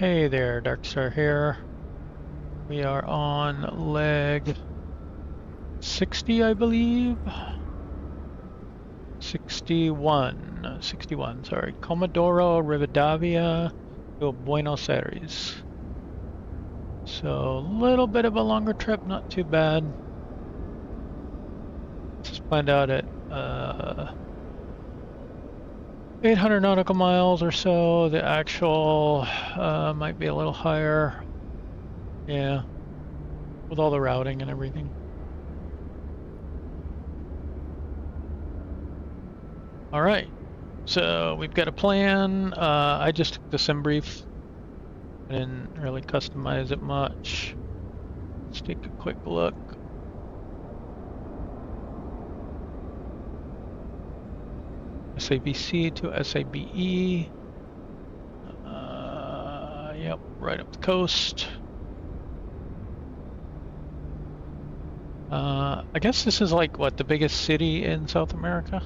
Hey there, Darkstar here. We are on leg 60, I believe. 61, sorry. Comodoro, Rivadavia to Buenos Aires. So a little bit of a longer trip, not too bad. Just planned out at 800 nautical miles or so. The actual might be a little higher. Yeah, with all the routing and everything. All right, so we've got a plan. I just took the sim brief. I didn't really customize it much. Let's take a quick look. SAVC to SABE. Yep, right up the coast. I guess this is like, what, the biggest city in South America?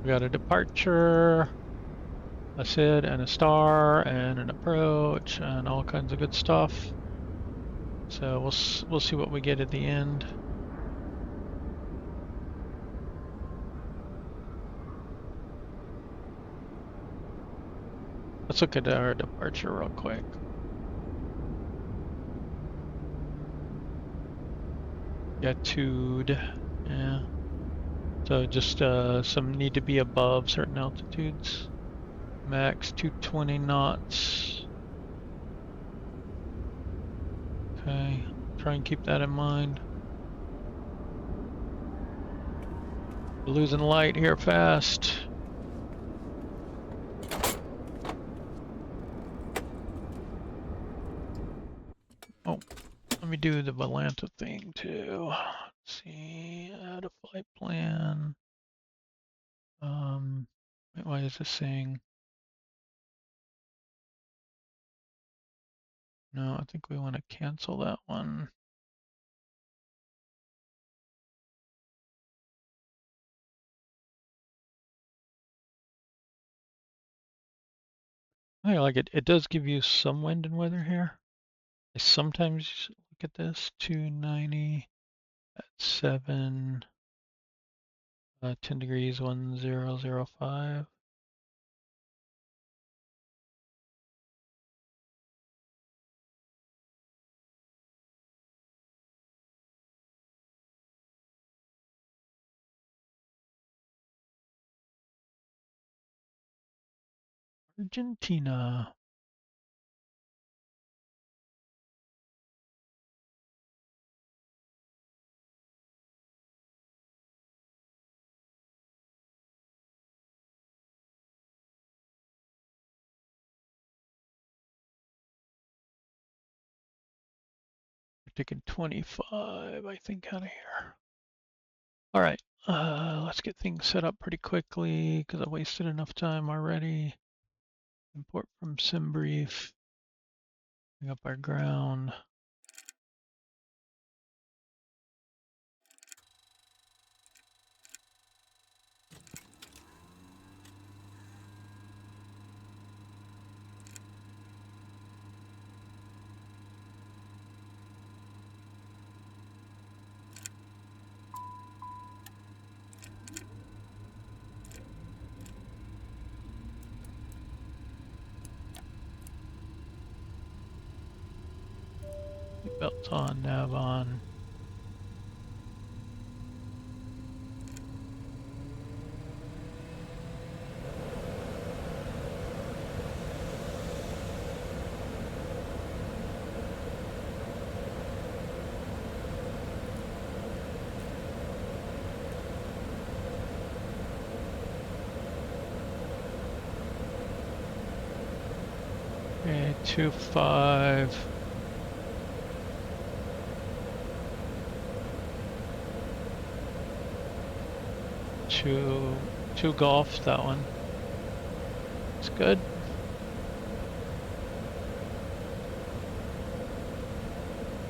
We got a departure, a SID and a star, and an approach, and all kinds of good stuff. So we'll see what we get at the end. Let's look at our departure real quick. GATUD, yeah. So just some need to be above certain altitudes. Max 220 knots. Okay, try and keep that in mind. We're losing light here fast. Oh, let me do the Volanta thing too. Let's see, add a flight plan. Wait, why is this saying? No, I think we want to cancel that one. I like it. It does give you some wind and weather here. I sometimes look at this, 290 at 7, 10 degrees, 1005. Argentina. We're taking 25, I think, out of here. All right, let's get things set up pretty quickly because I wasted enough time already. Import from SimBrief. Bring up our ground. Belts on, nav on. Okay, 25. Two golf, that one. It's good.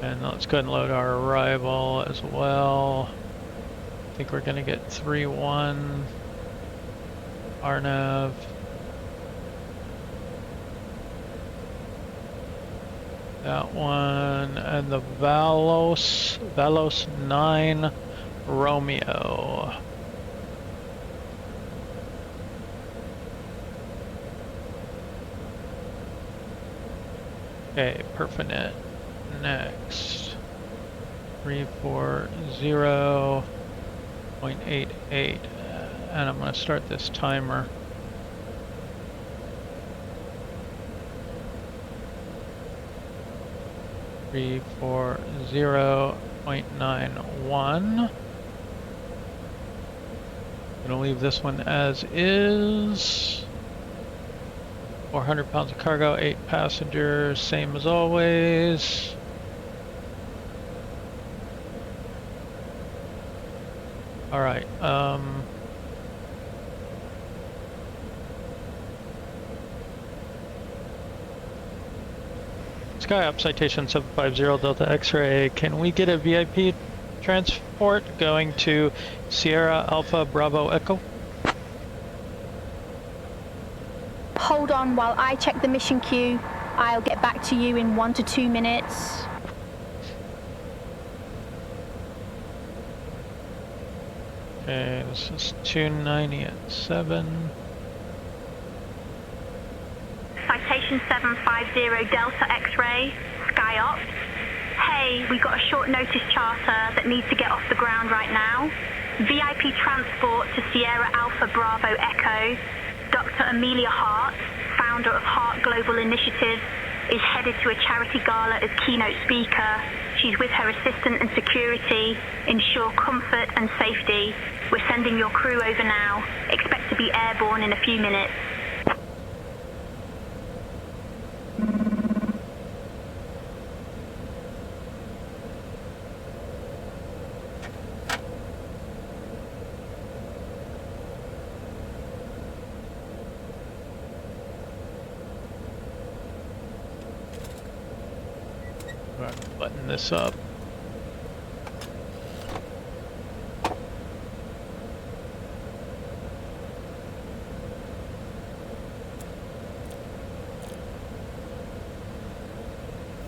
And let's go ahead and load our arrival as well. I think we're gonna get 3-1 RNAV. That one, and the VALOS 9 Romeo. Okay, Perfinet. Next. 340.88. And I'm going to start this timer. Three, 4.0.91. Gonna leave this one as is. 400 pounds of cargo, 8 passengers, same as always. All right. Sky up, Citation 750 Delta X-ray. Can we get a VIP transport going to Sierra Alpha Bravo Echo? Hold on while I check the mission queue. I'll get back to you in 1 to 2 minutes. Okay, this is 290 at 7. Citation 750 Delta X-ray, Sky Ops. Hey, we got a short notice charter that needs to get off the ground right now. VIP transport to Sierra Alpha Bravo Echo. Dr. Amelia Hart, founder of Hart Global Initiative, is headed to a charity gala as keynote speaker. She's with her assistant and security. Ensure comfort and safety. We're sending your crew over now. Expect to be airborne in a few minutes. Button this up.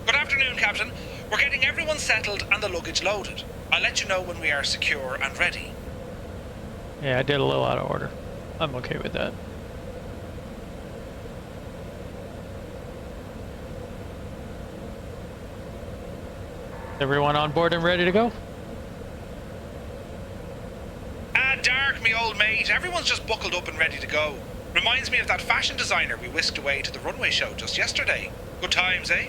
Good afternoon, Captain. We're getting everyone settled and the luggage loaded. I'll let you know when we are secure and ready. Yeah, I did a little out of order. I'm okay with that. Everyone on board and ready to go? Dark, me old mate. Everyone's just buckled up and ready to go. Reminds me of that fashion designer we whisked away to the Runway show just yesterday. Good times, eh?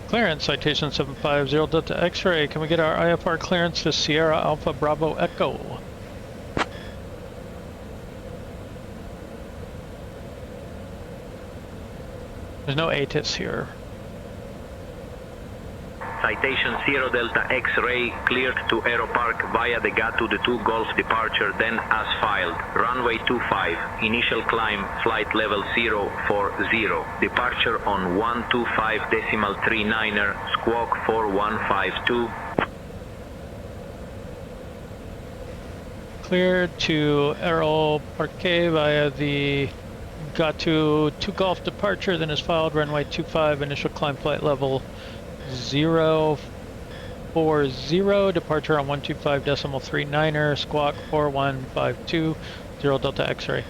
Clearance, Citation 750 Delta X-ray. Can we get our IFR clearance to Sierra Alpha Bravo Echo? There's no ATIS here. Citation 0 Delta X-ray cleared to Aeropark via the GATUD 2 Golf departure, then as filed. Runway 25, initial climb, flight level 040. Departure on 125.39er, squawk 4152. Cleared to Aeropark via the GATUD 2 Golf departure, then is filed. Runway 25, initial climb, flight level 040, departure on 125.39er, squawk 4152, 0 Delta X-ray.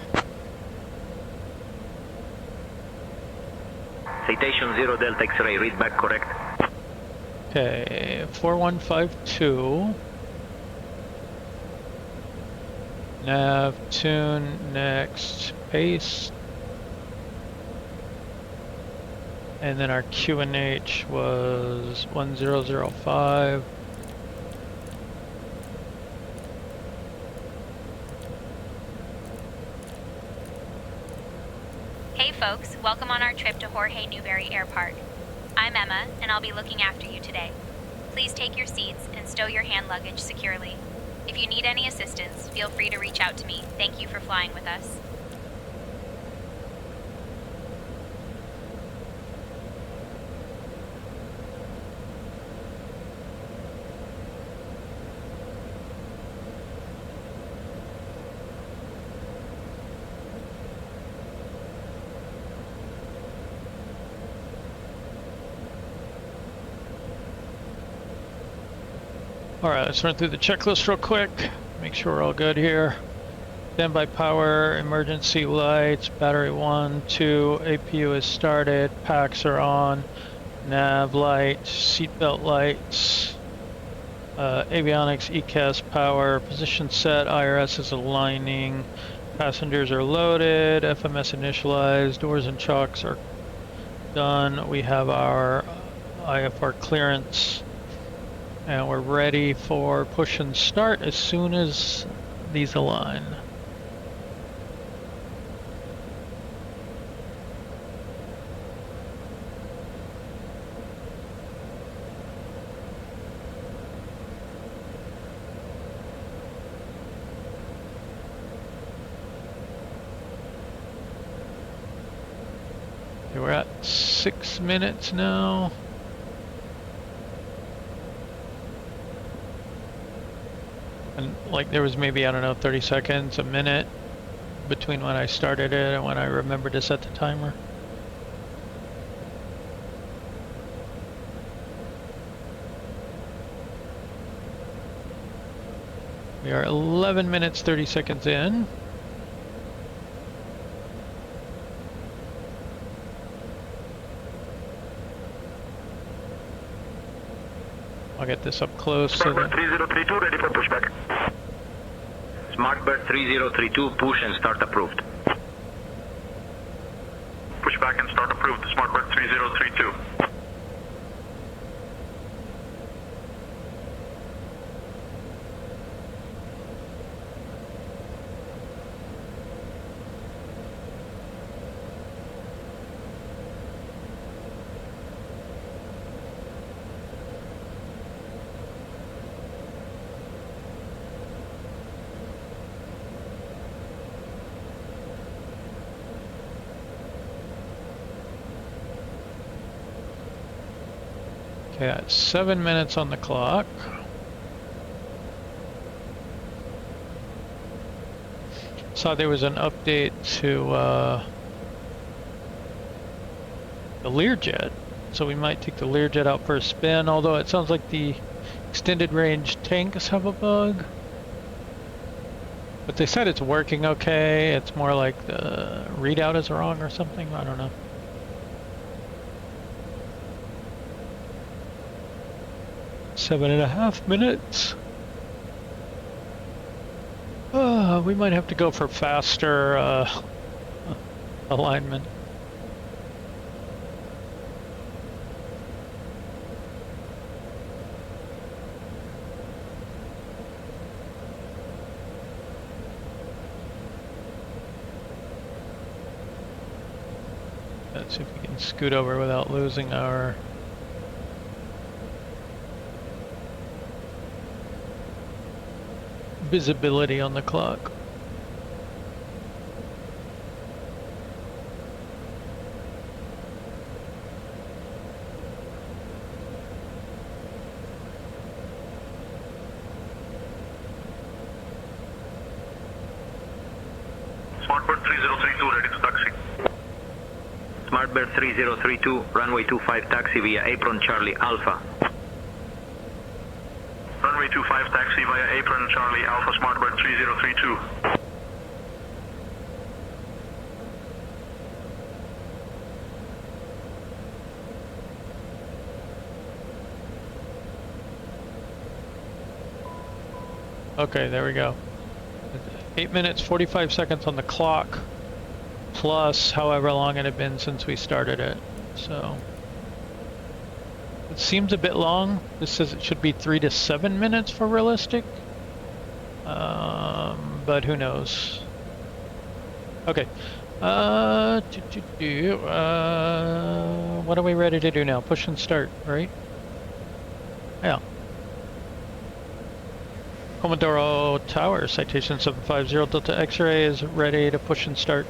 Citation 0 Delta X-ray, read back correct. Okay, 4152. Nav, tune, next, paste. And then our QNH was 1005. Hey folks, welcome on our trip to Jorge Newbery Air Park. I'm Emma, and I'll be looking after you today. Please take your seats and stow your hand luggage securely. If you need any assistance, feel free to reach out to me. Thank you for flying with us. All right, let's run through the checklist real quick. Make sure we're all good here. Standby power, emergency lights, battery 1, 2, APU is started, packs are on, nav lights, seatbelt lights, avionics, ECAS power, position set, IRS is aligning, passengers are loaded, FMS initialized, doors and chocks are done. We have our IFR clearance, and we're ready for push and start as soon as these align. Okay, we're at 6 minutes now. And like there was maybe, I don't know, 30 seconds, a minute between when I started it and when I remembered to set the timer. We are 11 minutes, 30 seconds in. I'll get this up close. Smartbird 3032 ready for pushback. Smartbird 3032 push and start approved. Pushback and start approved. Smartbird 3032. Okay, that's 7 minutes on the clock. Saw there was an update to the Learjet, so we might take the Learjet out for a spin, although it sounds like the extended range tanks have a bug. But they said it's working okay, it's more like the readout is wrong or something, I don't know. Seven and a half minutes. We might have to go for faster alignment. Let's see if we can scoot over without losing our visibility on the clock. Smartbird 3032 ready to taxi. Smartbird 3032 runway 25 taxi via apron Charlie Alpha. Runway 25 taxi via apron Charlie Alpha Smartbird 3032. Okay, there we go. 8 minutes, 45 seconds on the clock, plus however long it had been since we started it. So it seems a bit long. This says it should be 3 to 7 minutes for realistic, but who knows? Okay. What are we ready to do now? Push and start, right? Yeah. Comodoro Tower, Citation 750 Delta X-ray is ready to push and start.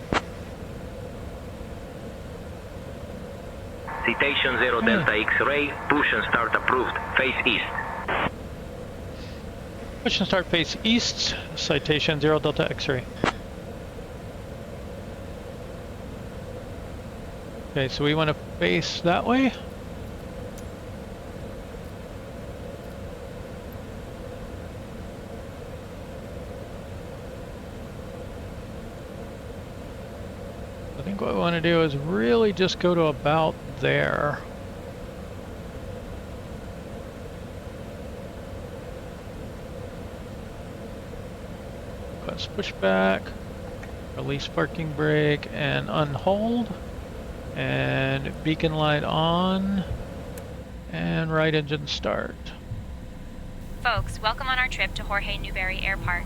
Citation 0 Delta X-ray, push and start approved, face east. Push and start face east, Citation 0 Delta X-ray. Okay, so we want to face that way. think what we want to do is really just go to about there. Press push back, release parking brake, and unhold. And beacon light on. And right engine start. Folks, welcome on our trip to Jorge Newbery Air Park.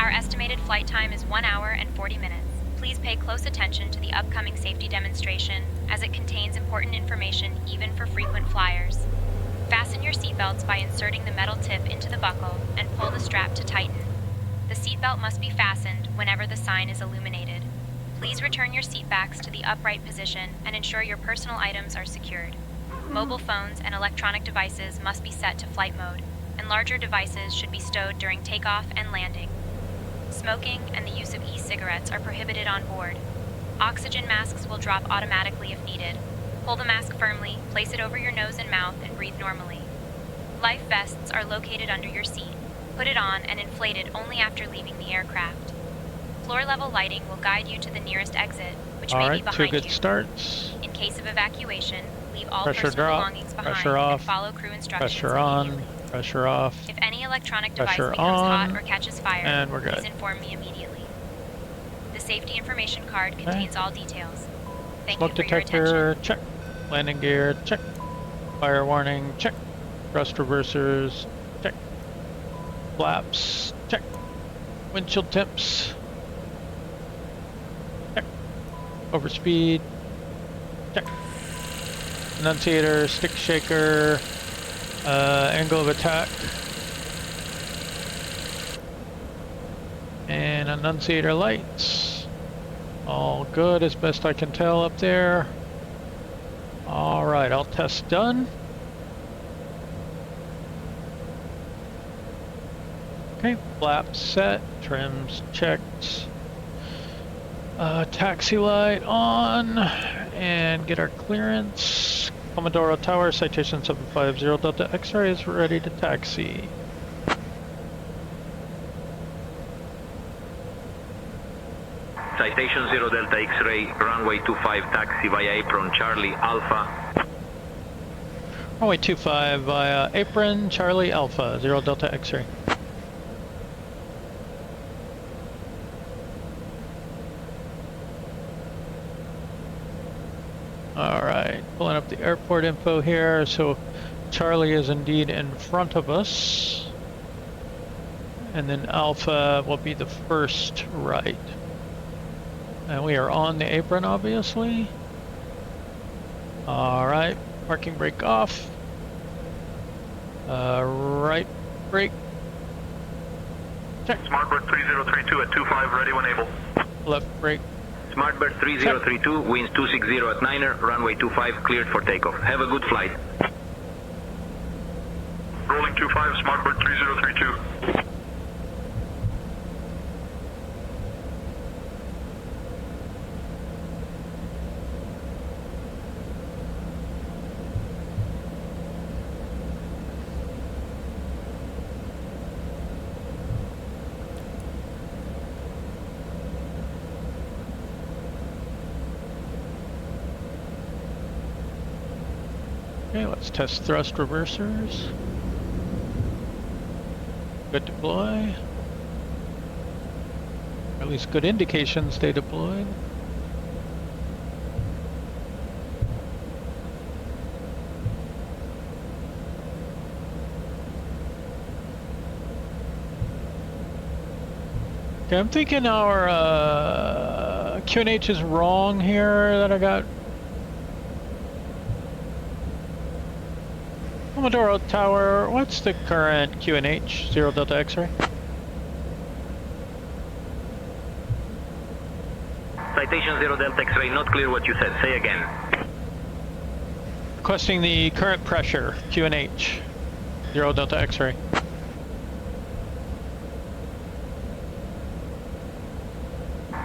Our estimated flight time is 1 hour and 40 minutes. Please pay close attention to the upcoming safety demonstration, as it contains important information even for frequent flyers. Fasten your seatbelts by inserting the metal tip into the buckle and pull the strap to tighten. The seatbelt must be fastened whenever the sign is illuminated. Please return your seatbacks to the upright position and ensure your personal items are secured. Mobile phones and electronic devices must be set to flight mode, and larger devices should be stowed during takeoff and landing. Smoking and the use of e-cigarettes are prohibited on board. Oxygen masks will drop automatically if needed. Hold the mask firmly, place it over your nose and mouth, and breathe normally. Life vests are located under your seat. Put it on and inflate it only after leaving the aircraft. Floor-level lighting will guide you to the nearest exit, which may be behind you. All right, 2 good starts. In case of evacuation, leave all Pressure personal drop, belongings behind pressure off, and follow crew instructions pressure on, immediately. pressure off. If any electronic device Pressure becomes on, hot or catches fire, and we're good. please inform me immediately. The safety information card contains all details. Thank Smoke you for your detector, attention. check. Landing gear, check. Fire warning, check. Thrust reversers, check. Flaps, check. Windshield temps, check. Overspeed, check. Annunciator, stick shaker, angle of attack. And annunciator lights. All good as best I can tell up there. All right, all tests done. Okay, flaps set, trims checked. Taxi light on, and get our clearance. Comodoro Tower, Citation 750 Delta X-ray is ready to taxi. Citation 0 Delta X-ray, runway 25 taxi via apron Charlie Alpha. Runway 25 via apron Charlie Alpha, 0 Delta X-ray. Alright, pulling up the airport info here. So Charlie is indeed in front of us. And then Alpha will be the first right. And we are on the apron, obviously. Alright, parking brake off. Right brake. Check. Smartbird 3032 at 25, ready when able. Left brake. Smartbird 3032, winds 260 at 9er, runway 25, cleared for takeoff. Have a good flight. Rolling 25, Smartbird 3032. Okay, let's test thrust reversers. Good deploy. At least good indications they deployed. Okay, I'm thinking our QNH is wrong here that I got. Comodoro Tower, what's the current QNH? 0 Delta X-ray? Citation 0 Delta X-ray, not clear what you said. Say again. Requesting the current pressure, QNH. 0 Delta X-ray.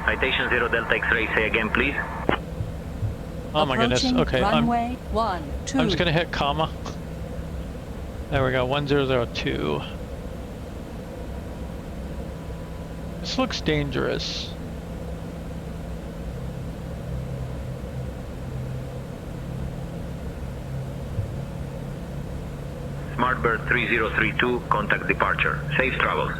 Citation 0 Delta X-ray, say again, please. Oh my goodness, okay. Runway 12. I'm just gonna hit comma. There we go, 1002. This looks dangerous. Smartbird 3032, contact departure. Safe travels.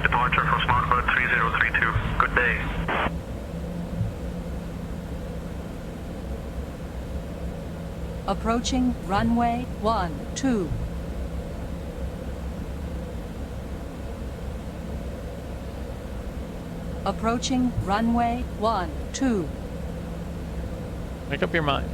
Departure for Smartbird 3032. Good day. Approaching runway 12. Approaching runway 12. Make up your mind.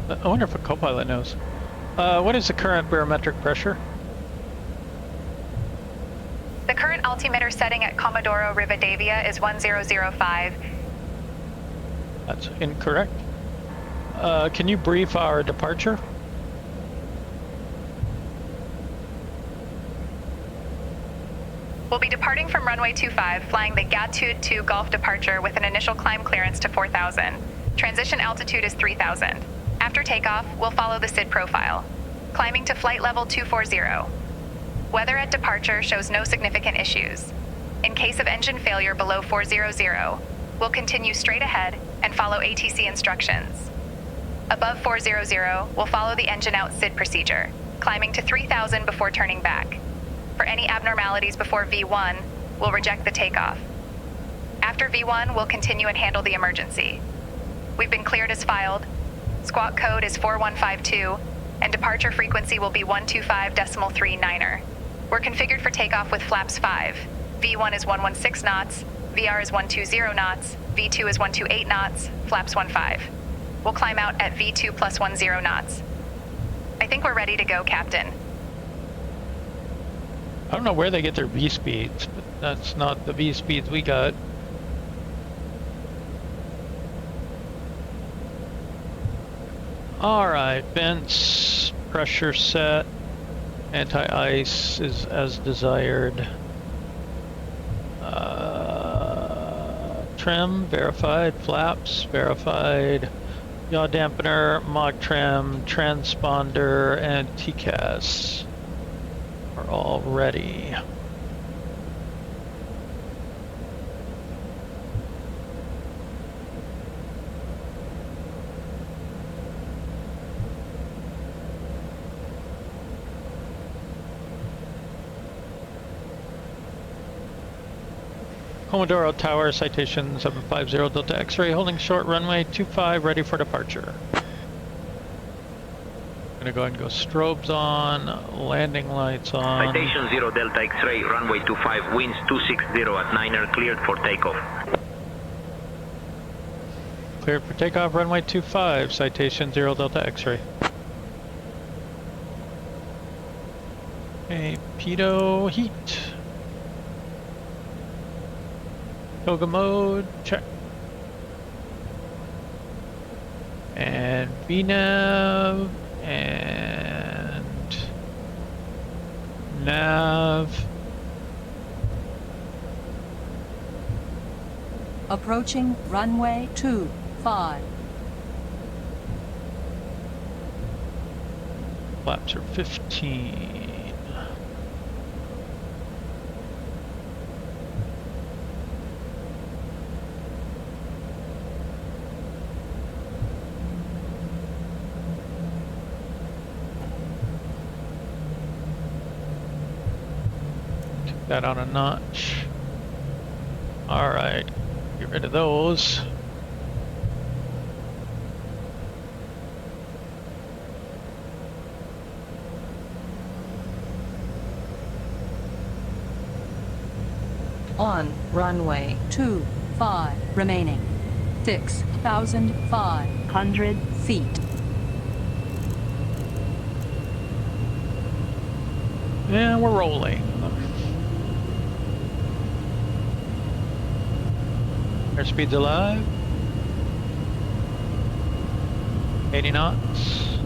I wonder if a co-pilot knows. What is the current barometric pressure? The current altimeter setting at Comodoro, Rivadavia is 1005. That's incorrect. Can you brief our departure? We'll be departing from runway 25, flying the GATUD 2 Golf departure with an initial climb clearance to 4,000. Transition altitude is 3,000. After takeoff, we'll follow the SID profile, climbing to flight level 240. Weather at departure shows no significant issues. In case of engine failure below 400, we'll continue straight ahead and follow ATC instructions. Above 400, we'll follow the engine out SID procedure, climbing to 3,000 before turning back. For any abnormalities before V1, we'll reject the takeoff. After V1, we'll continue and handle the emergency. We've been cleared as filed. Squawk code is 4152, and departure frequency will be 125.39er. We're configured for takeoff with flaps 5. V1 is 116 knots, VR is 120 knots, V2 is 128 knots, flaps 15. We'll climb out at V2 plus 10 knots. I think we're ready to go, Captain. I don't know where they get their V speeds, but that's not the V speeds we got. Alright, vents, pressure set, anti-ice is as desired. Trim, verified, flaps, verified, yaw dampener, MOG trim, transponder, and TCAS are all ready. Comodoro Tower, Citation 750 Delta X-ray, holding short runway 25, ready for departure. Gonna go ahead and go strobes on, landing lights on. Citation 0 Delta X-ray, runway 25, winds 260 at 9er, cleared for takeoff. Cleared for takeoff, runway 25, Citation 0 Delta X-ray. Okay, pitot heat. Toga mode, check. And VNav, and nav. Approaching runway 25. Flaps are 15. That on a notch. Alright, get rid of those. On runway 25 remaining 6,500 feet. And we're rolling. Airspeed's alive. 80 knots.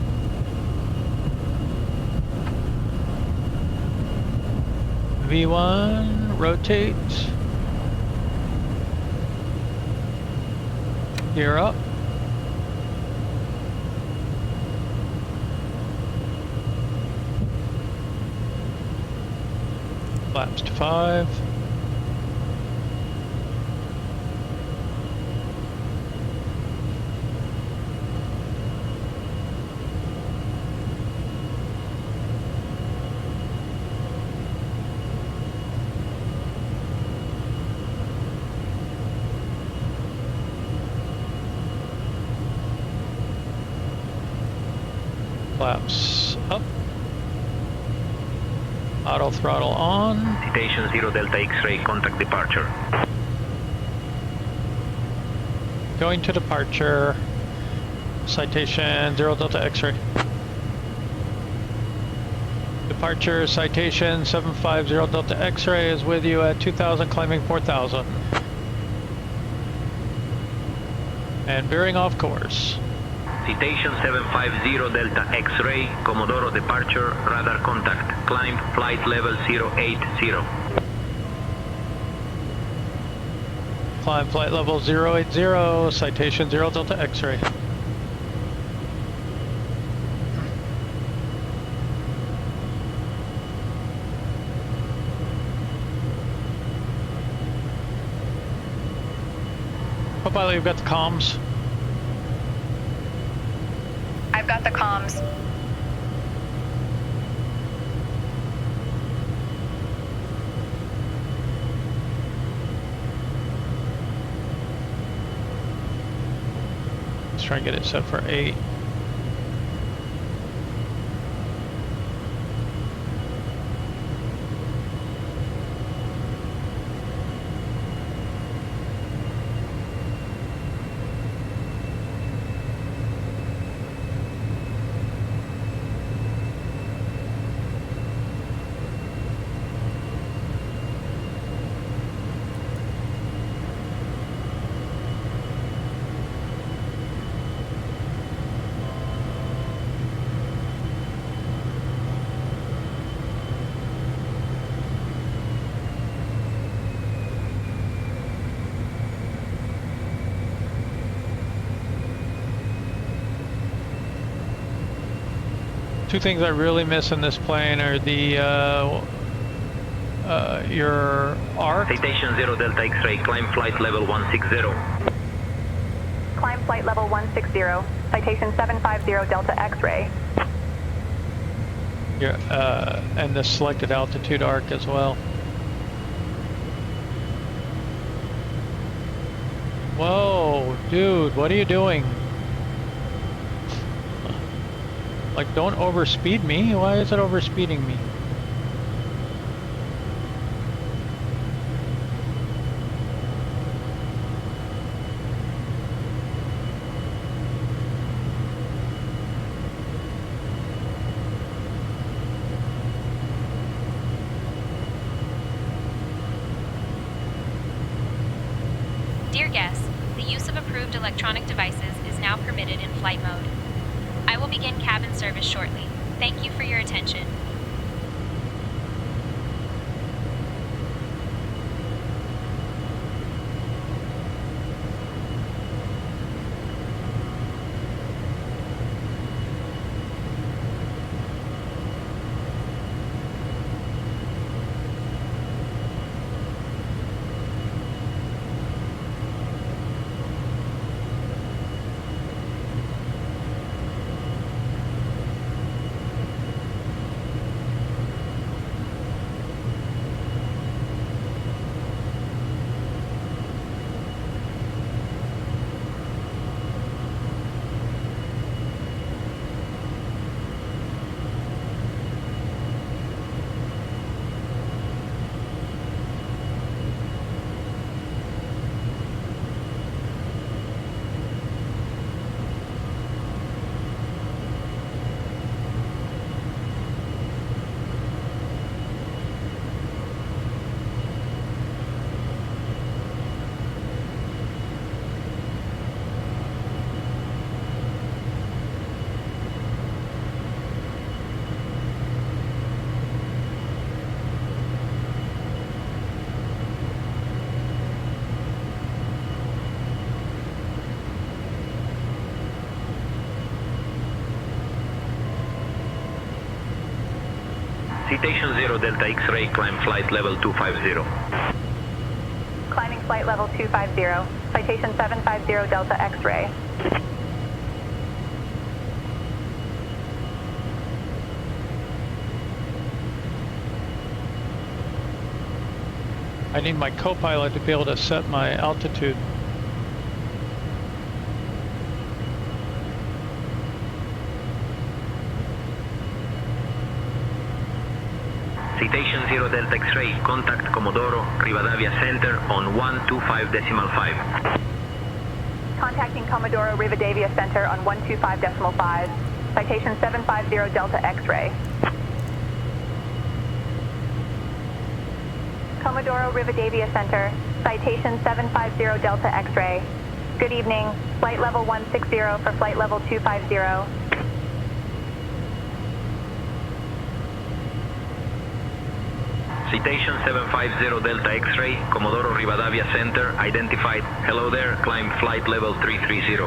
V1, rotate. Gear up. Flaps to 5. Flaps up. Auto throttle on. Citation 0 Delta X-ray, contact departure. Going to departure. Citation 0 Delta X-ray. Departure citation 750 Delta X-ray is with you at 2000, climbing 4000. And veering off course. Citation 750 Delta X-ray, Comodoro departure, radar contact, climb flight level 080. Climb flight level 080, citation 0 Delta X-ray. Co-pilot, you've got the comms. I've got the comms. Let's try and get it set for 8. Two things I really miss in this plane are the your arc. Citation 0 Delta X-ray, climb flight level 160. Climb flight level 160. Citation 750 Delta X-ray. Your, and the selected altitude arc as well. Whoa, dude, what are you doing? Like, don't overspeed me. Why is it overspeeding me? Dear guests, the use of approved electronic devices is now permitted in flight mode. I will begin cabin service shortly. Thank you for your attention. Citation 0 Delta X-ray, climb flight level 250. Climbing flight level 250. Citation 750 Delta X-ray. I need my co-pilot to be able to set my altitude. Citation 0 Delta X-ray, contact Comodoro, Rivadavia Center on 125.5. Contacting Comodoro Rivadavia Center on 125.5. Citation 750 Delta X-ray. Comodoro Rivadavia Center, citation 750 Delta X-ray. Good evening, flight level 160 for flight level 250. Citation 750 Delta X-ray, Comodoro Rivadavia Center, identified. Hello there, climb flight level 330.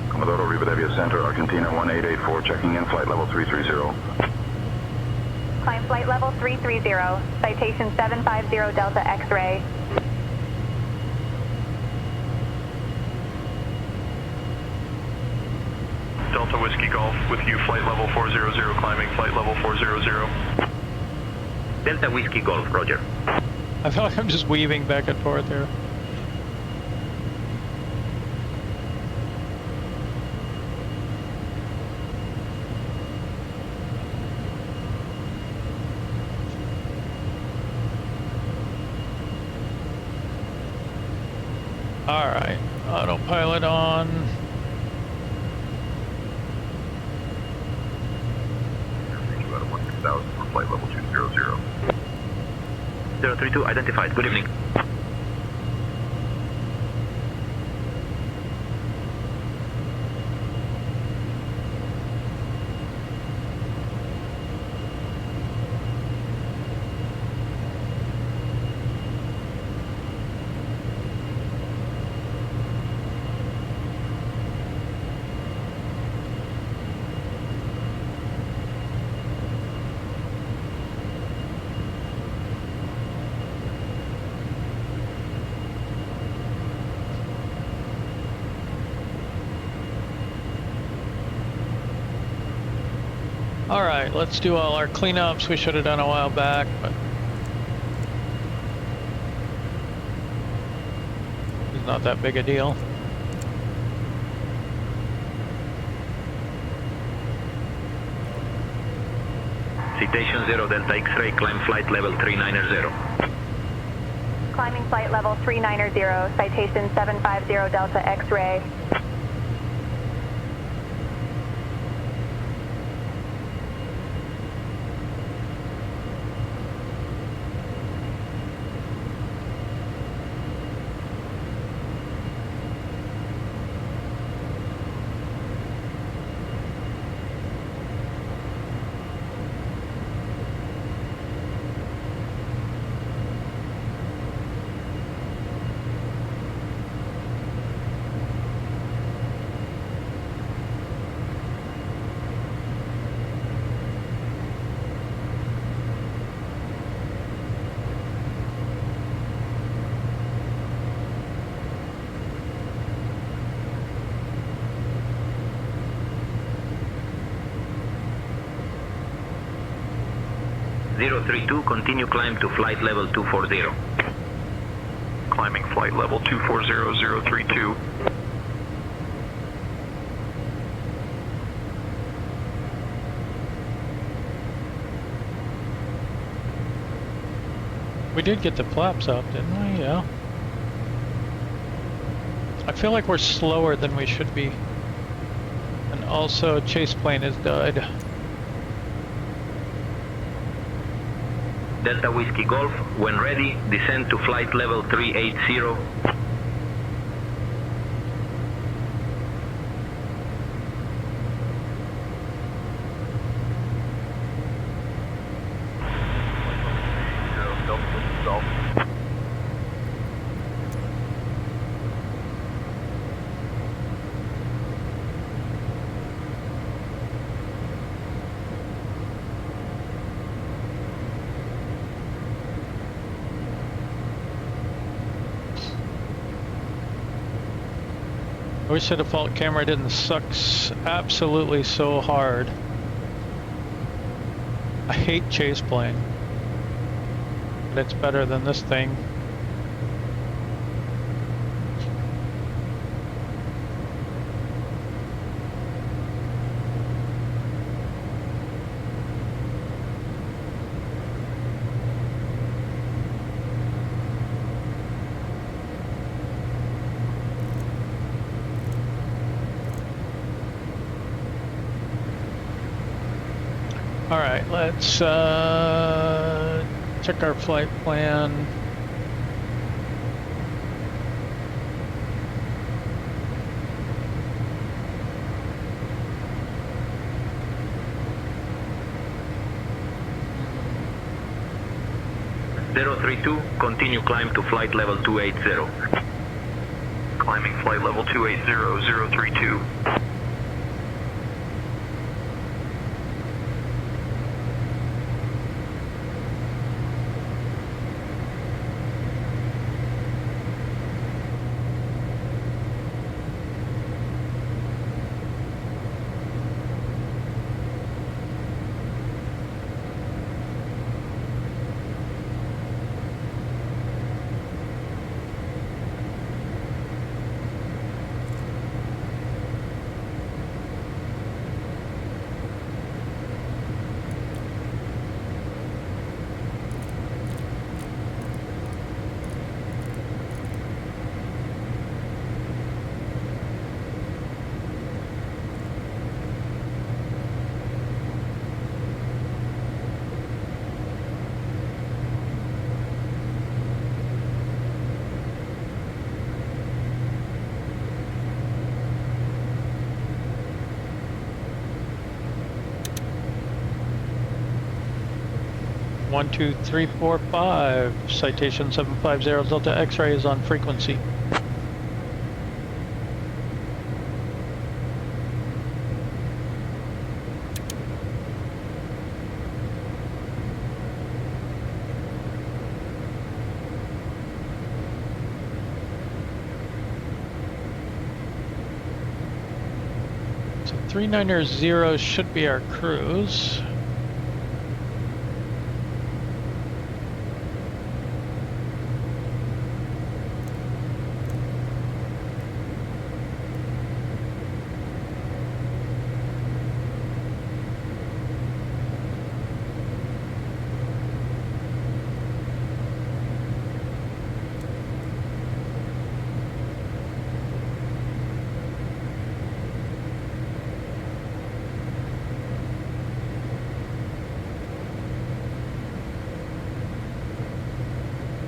Comodoro Rivadavia Center, Argentina 1884, checking in flight level 330. Climb flight level 330, citation 750 Delta X-ray. Delta Whiskey Golf with you, flight level 400, climbing flight level 400. Delta Whiskey Golf, roger. I feel like I'm just weaving back and forth here. All right, autopilot on. About a 16,000 for flight level 200. 032 identified. Good evening. All right, let's do all our cleanups we should have done a while back, but it's not that big a deal. Citation 0 Delta X-ray, climb flight level 390. Climbing flight level 390, citation 750 Delta X-ray. .032, continue climb to flight level 240. Climbing flight level 240, 032. We did get the flaps up, didn't we? Yeah. I feel like we're slower than we should be. And also, chase plane has died. Delta Whiskey Golf, when ready, descend to flight level 380. I wish the default camera didn't suck absolutely so hard. I hate chase plane, but it's better than this thing. All right, let's check our flight plan. (032), continue climb to flight level 280. Climbing flight level 280, 032. One, two, three, four, five. Citation 750 Delta X-ray is on frequency. So 390 should be our cruise.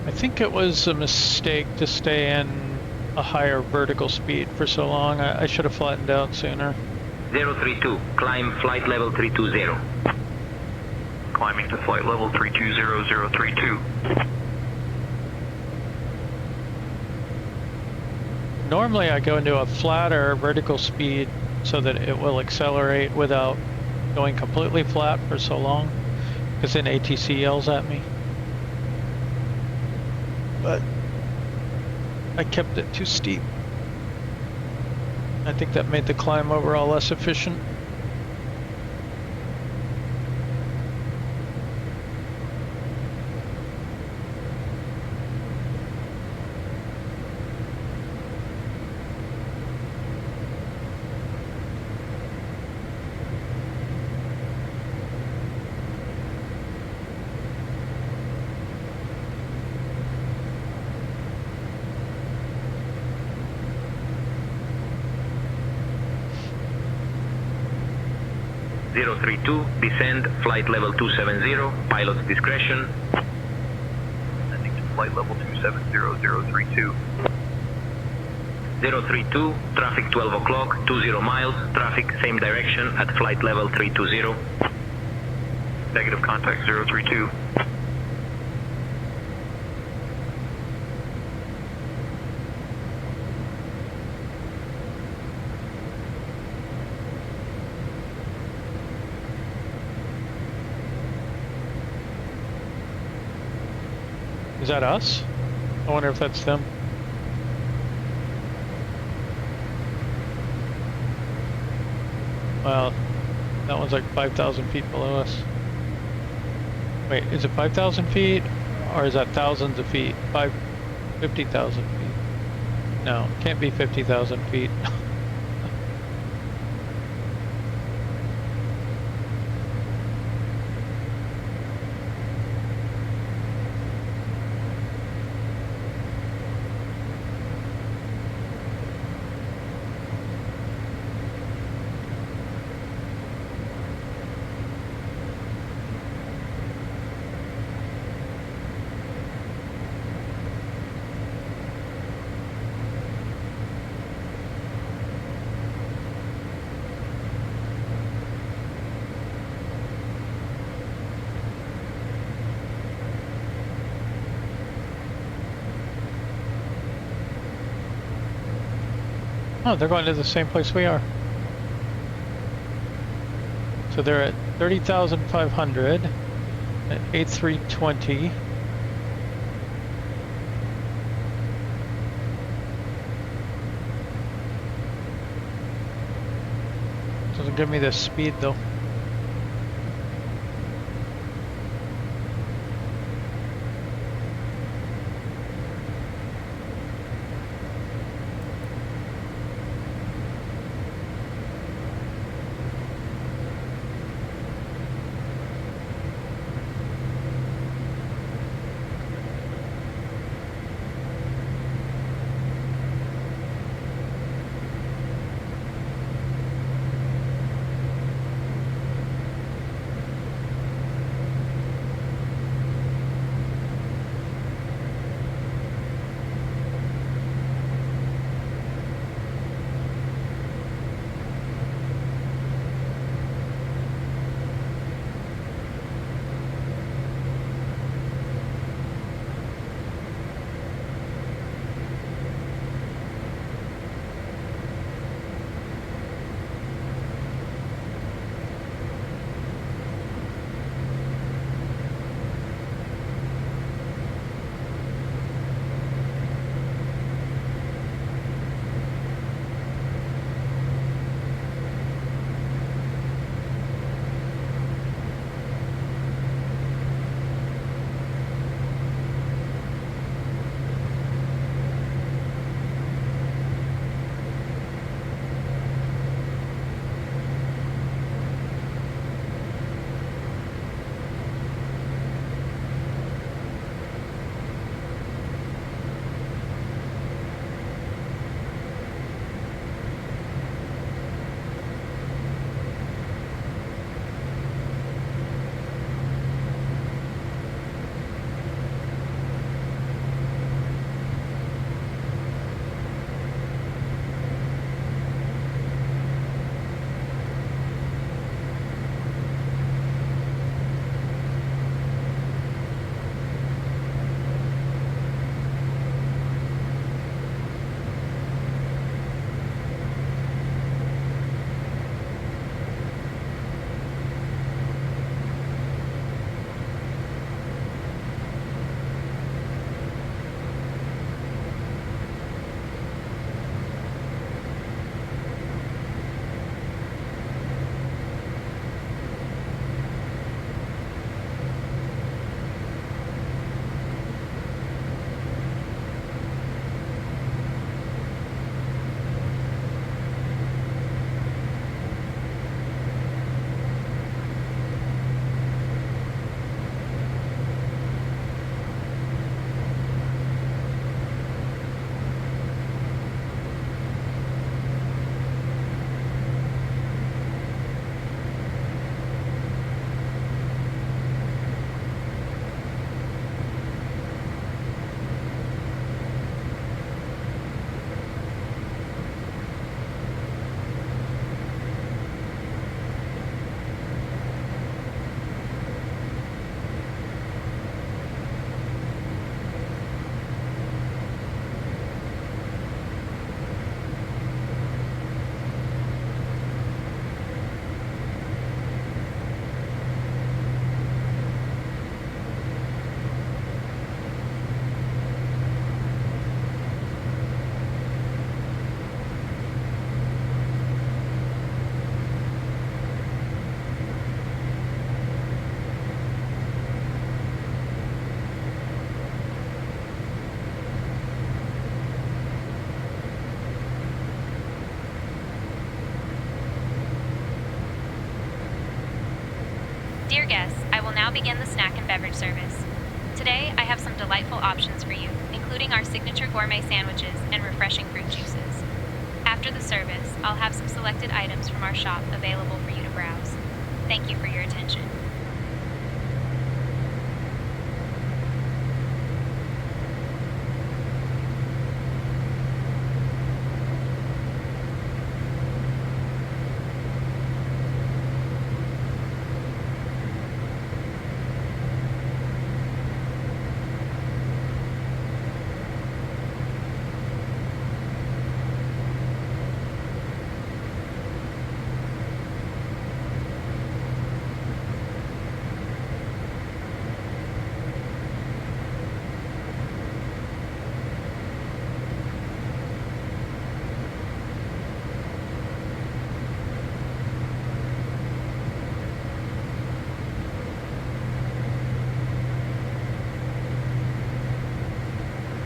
I think it was a mistake to stay in a higher vertical speed for so long. I should have flattened out sooner. 032, climb flight level 320. Climbing to flight level 320, 032. Normally I go into a flatter vertical speed so that it will accelerate without going completely flat for so long, because then ATC yells at me. But I kept it too steep. I think that made the climb overall less efficient. (032), descend flight level 270, pilot's discretion. Descending to flight level 270, 032. 032, traffic 12 o'clock, 20 miles, traffic same direction at flight level 320. Negative contact 032. Is that us? I wonder if that's them. Well, that one's like 5,000 feet below us. Wait, is it 5,000 feet? Or is that thousands of feet? 50,000 feet. No, can't be 50,000 feet. Oh, they're going to the same place we are. So they're at 30,500 at 8320. Doesn't give me the speed though. Dear guests, I will now begin the snack and beverage service. Today, I have some delightful options for you, including our signature gourmet sandwiches and refreshing fruit juices. After the service, I'll have some selected items from our shop available for you to browse. Thank you for your attention.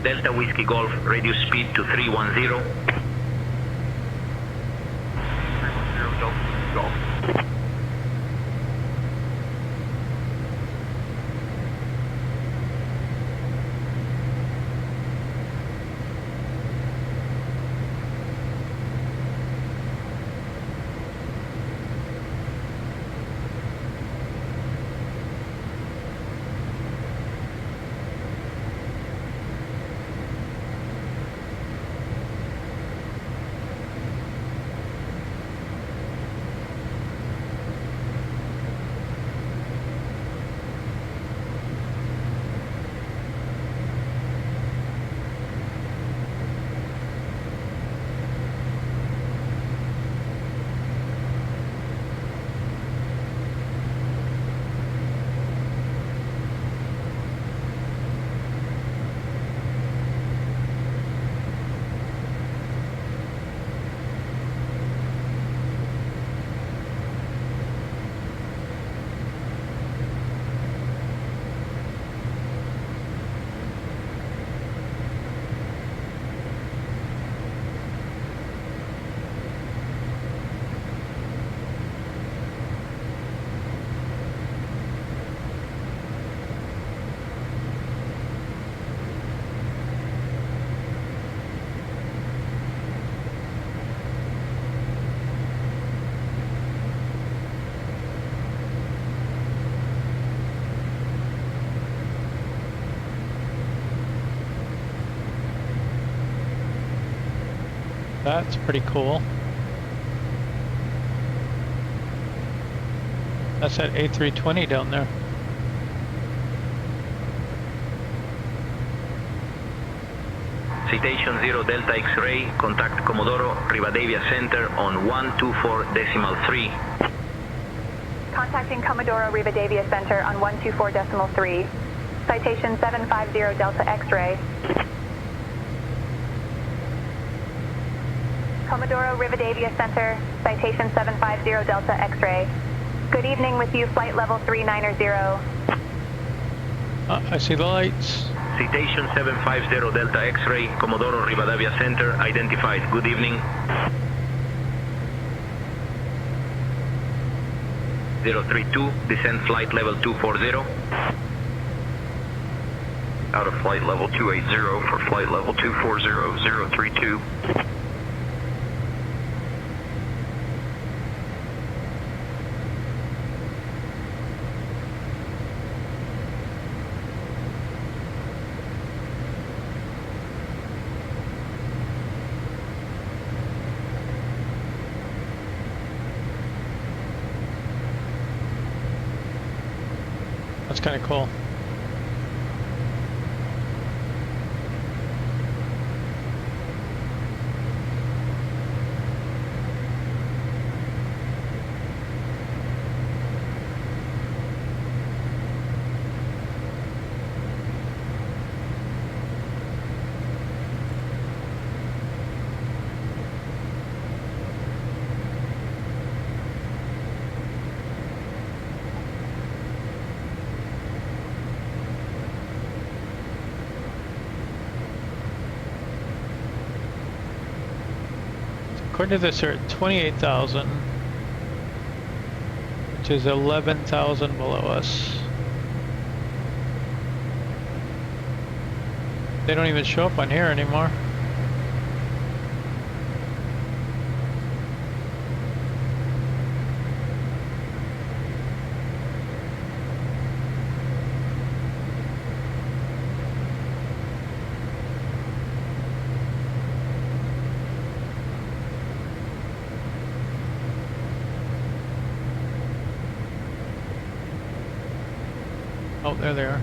Delta Whiskey Golf, radio speed to 310. 310 Delta Golf. That's pretty cool. That's that A320 down there. Citation 0 Delta X-ray, contact Comodoro, Rivadavia Center on 124.3. Contacting Comodoro Rivadavia Center on 124.3. Citation 750 Delta X-ray. Comodoro Rivadavia Center, citation 750 Delta X-ray. Good evening with you, flight level 390. I see the lights. Citation 750 Delta X-ray, Comodoro Rivadavia Center, identified. Good evening. 032, descend flight level 240. Out of flight level 280 for flight level 240, 032. That's kind of cool. According to this, they're at 28,000. which is 11,000 below us. They don't even show up on here anymore. Oh, there they are.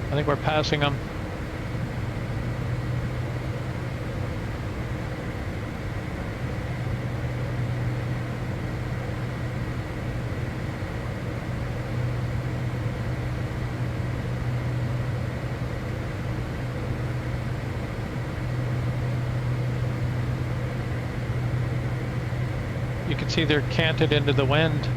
I think we're passing them. You can see they're canted into the wind.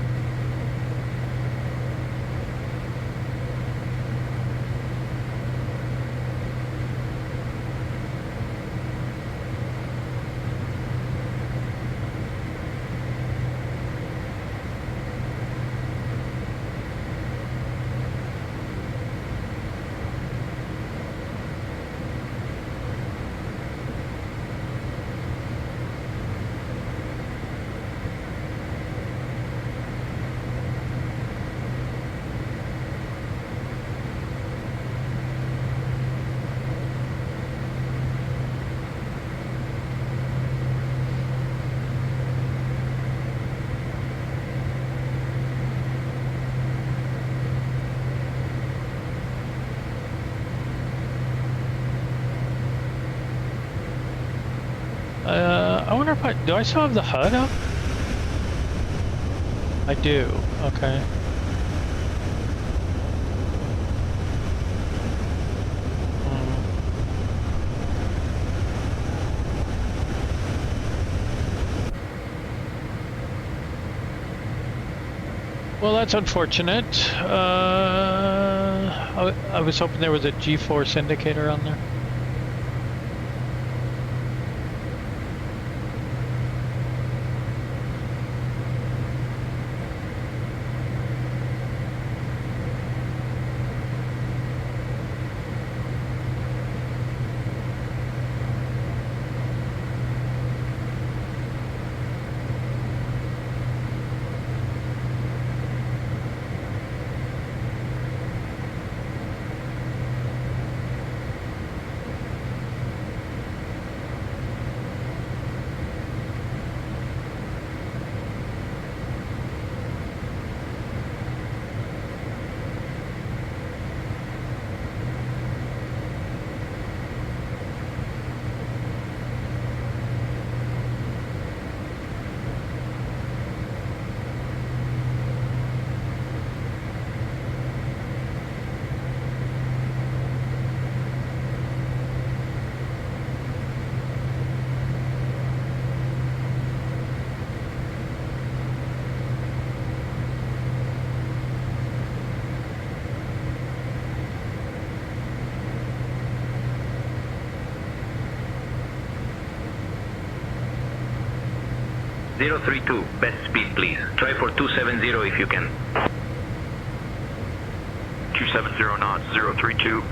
I wonder if do I still have the HUD up? I do, okay. Well, that's unfortunate. I was hoping there was a G-force indicator on there. .032, best speed please. Try for 270 if you can. 270 knots, 032.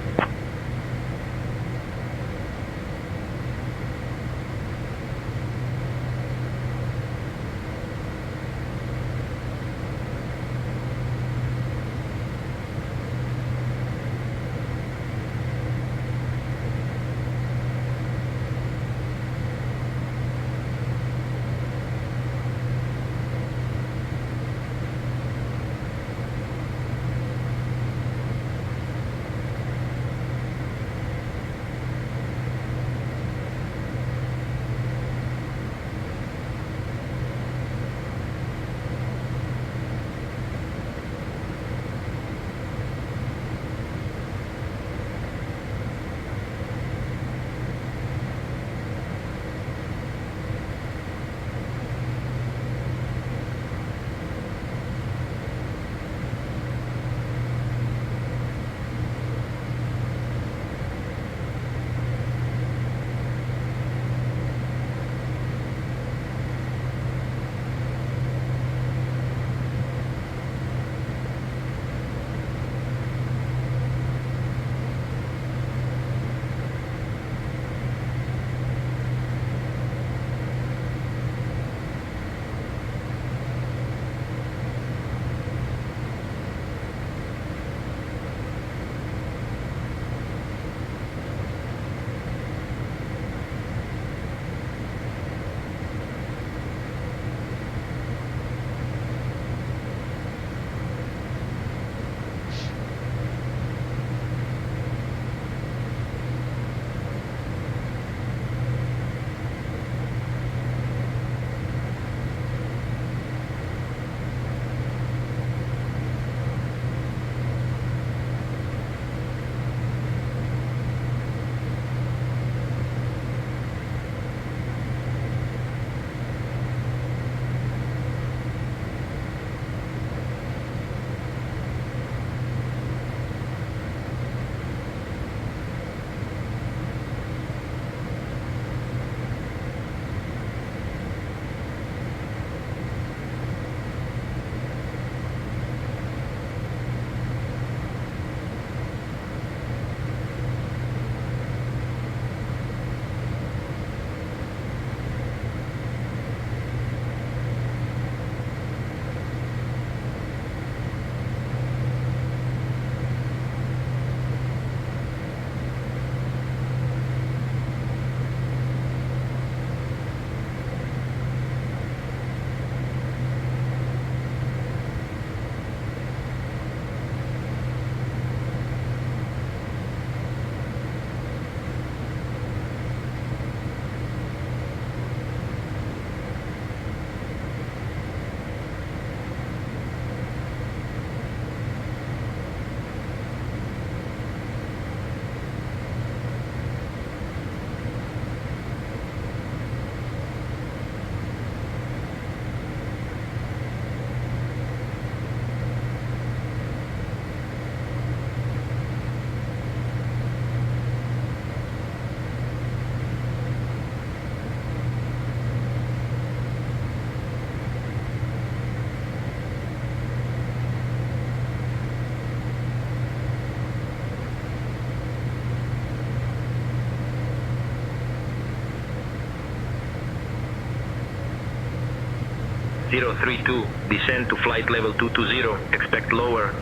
032, descend to flight level 220, expect lower.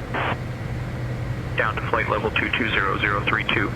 Down to flight level 220032.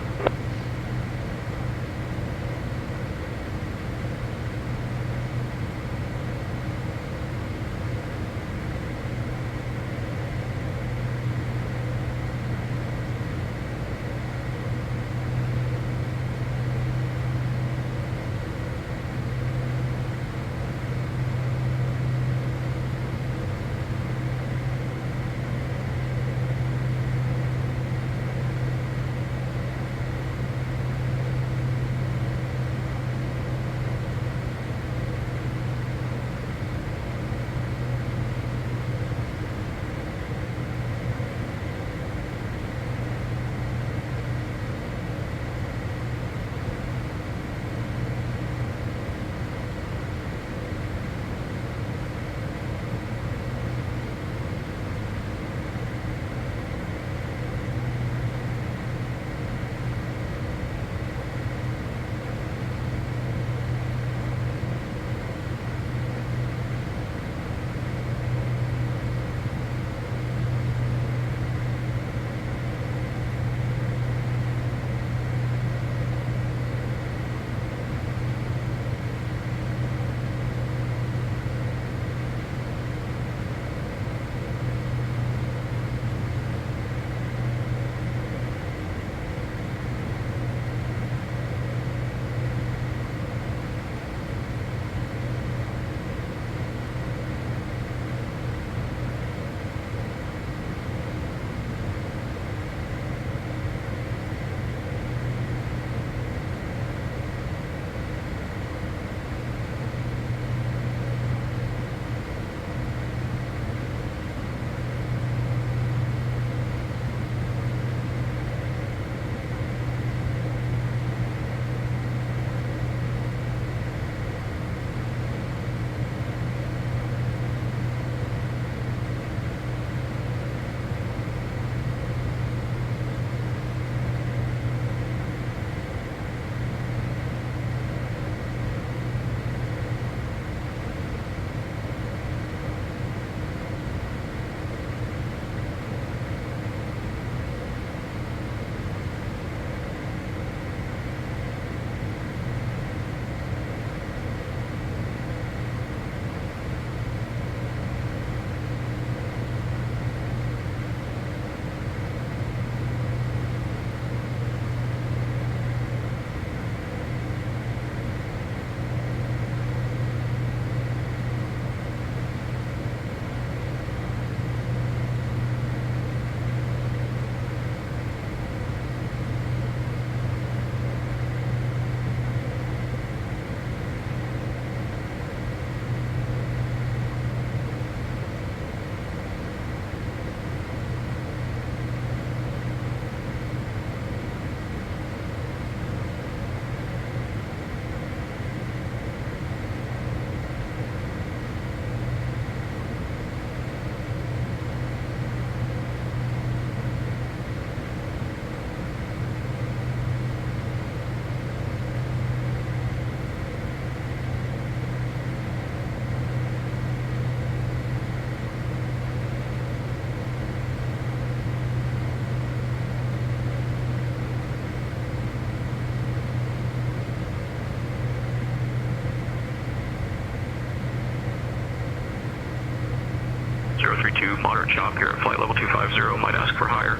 Moderate chop here at flight level 250, might ask for higher.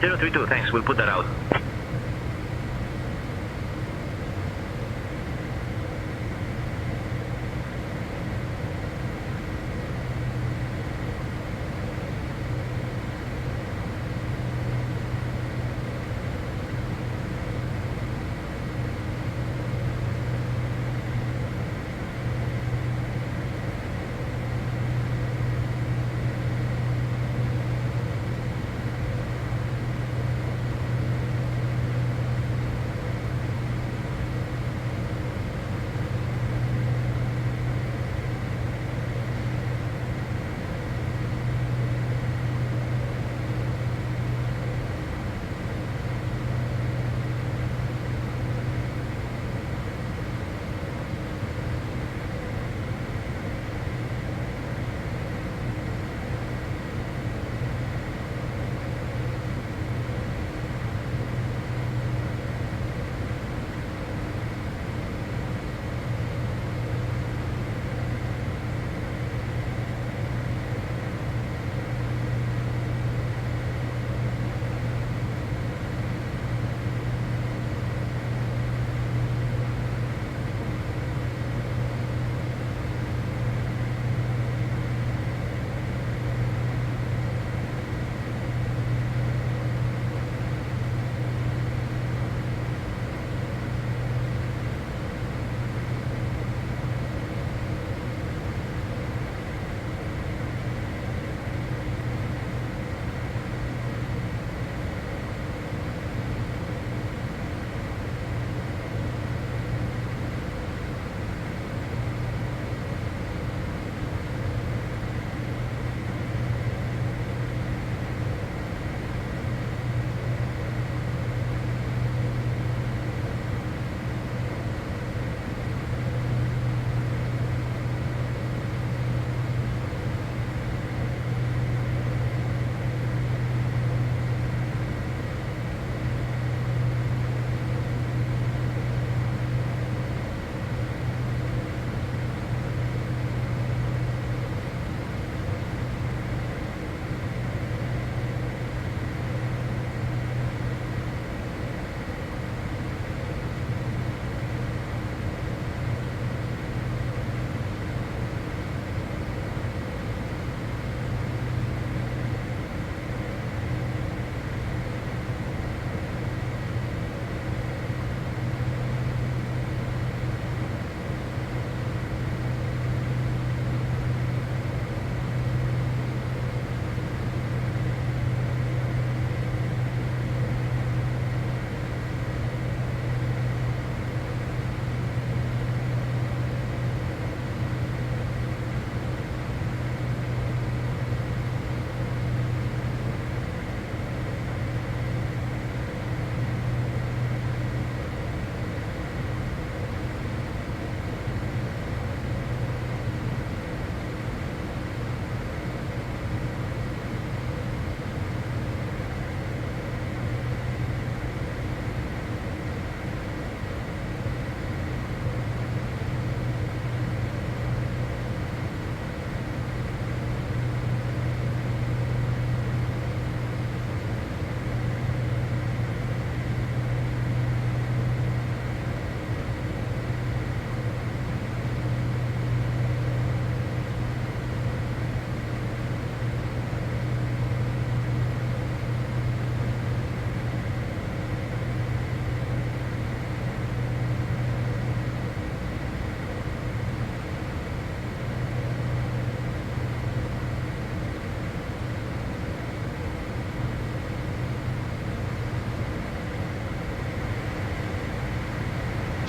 032, thanks, we'll put that out.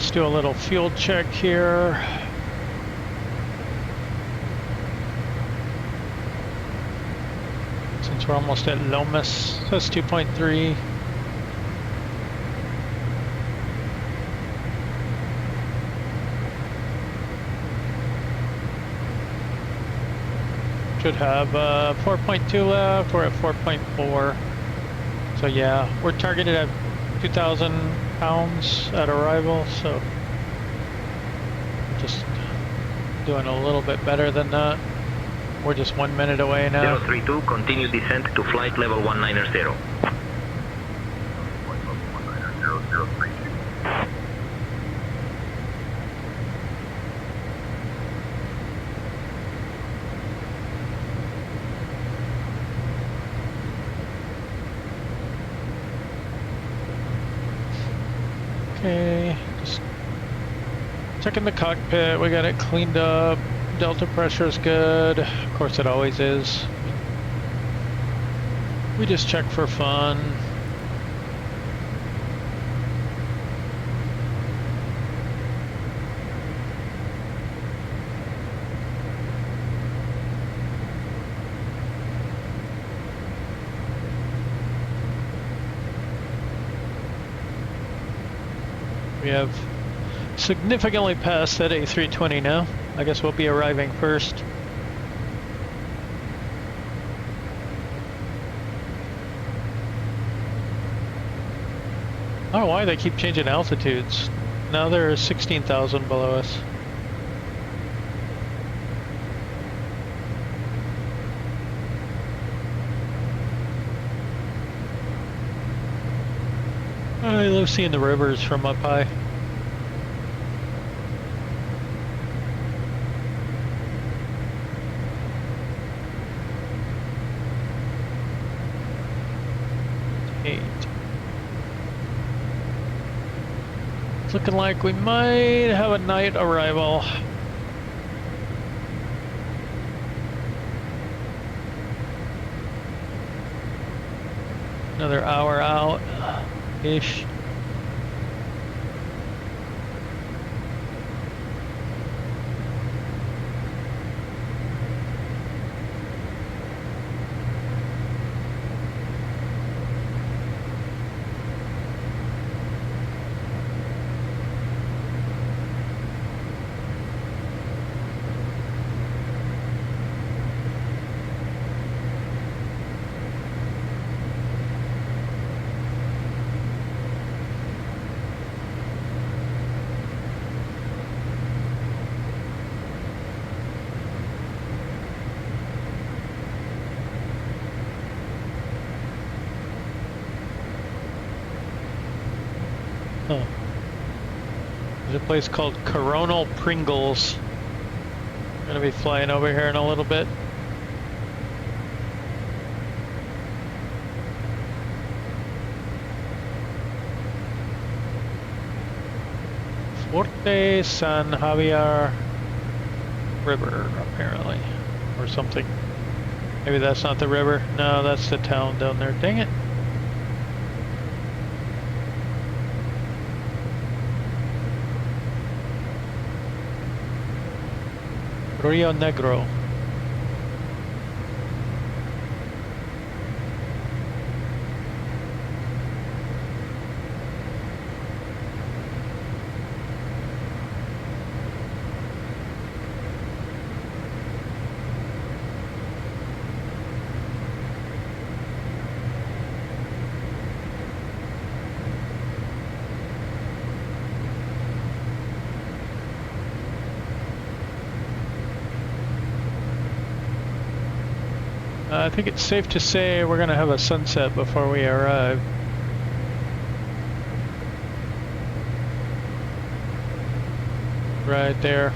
Let's do a little fuel check here. Since we're almost at Lomas, that's 2.3. Should have 4.2 left. We're at 4.4. So yeah, we're targeted at 2,000 pounds at arrival, so just doing a little bit better than that. We're just 1 minute away now. 032, continue descent to flight level 190. Okay, just checking the cockpit. We got it cleaned up. Delta pressure is good. Of course, it always is. We just check for fun. We have significantly passed that A320 now. I guess we'll be arriving first. I don't know why they keep changing altitudes. Now they're 16,000 below us. I love seeing the rivers from up high. It's looking like we might have a night arrival. Another hour out-ish. Oh. There's a place called Coronel Pringles. I'm gonna be flying over here in a little bit. Forte San Javier River, apparently, or something. Maybe that's not the river. No, that's the town down there. Dang it. Rio Negro. I think it's safe to say we're going to have a sunset before we arrive. Right there.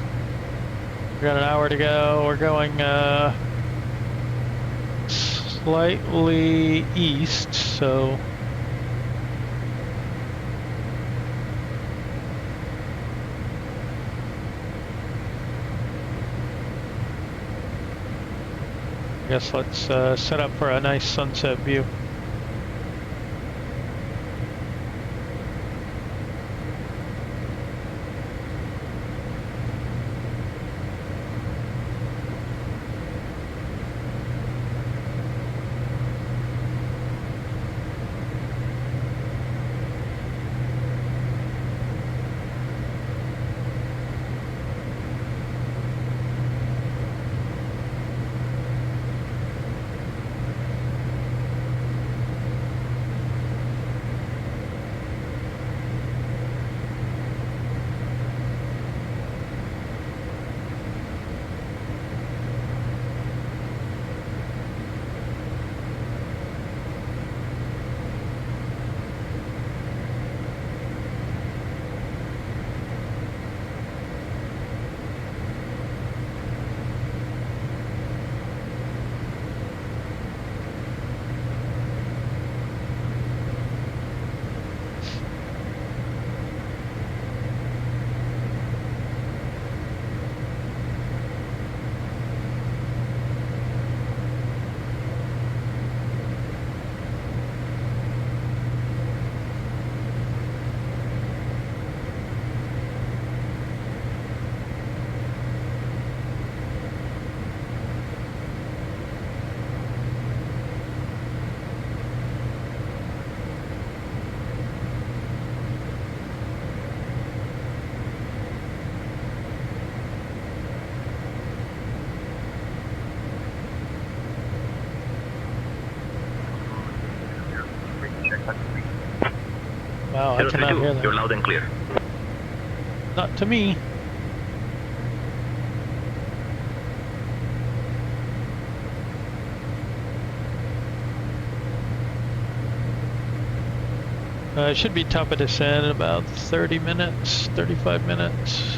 We got an hour to go. We're going slightly east, so I guess let's set up for a nice sunset view. Wow, I cannot 032, hear that. you're loud and clear. Not to me. It should be top of descent in about 30 minutes, 35 minutes.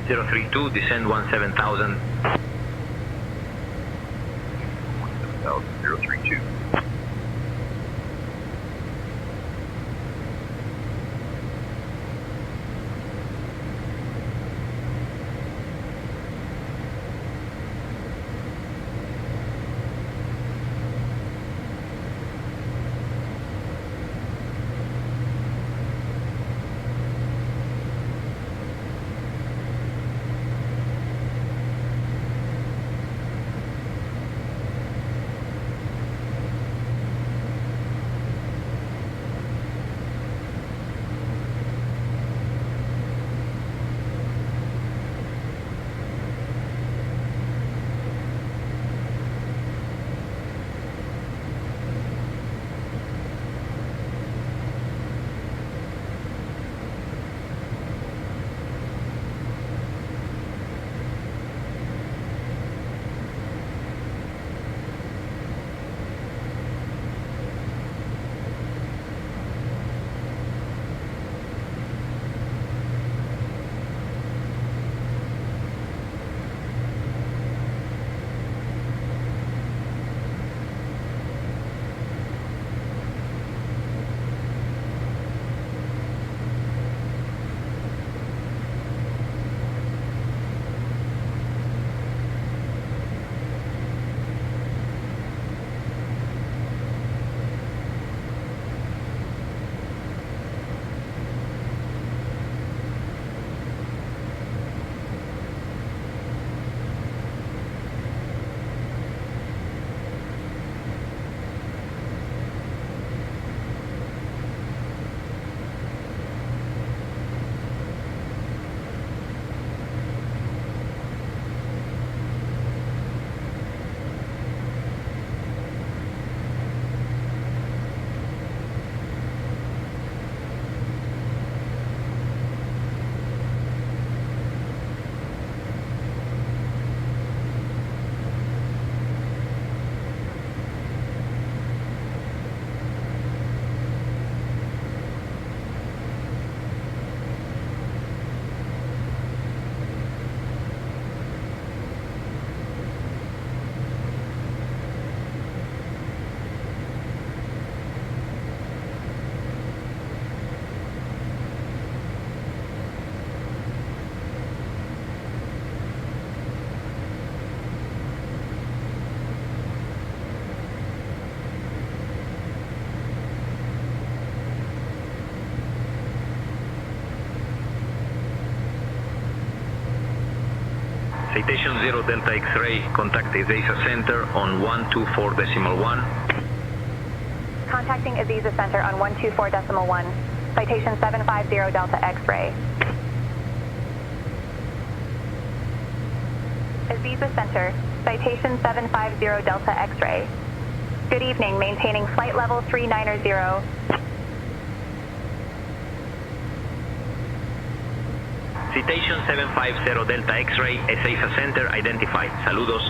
Zero 032, descend 17,000. 032. Citation 0 Delta X-ray, contact Ezeiza Center on 124.1. Contacting Ezeiza Center on 124.1. Citation 750 Delta X-ray. Ezeiza Center, Citation 750 Delta X-ray. Good evening, maintaining flight level 390. Citation 750 Delta X-ray, Ezeiza Center identified. Saludos.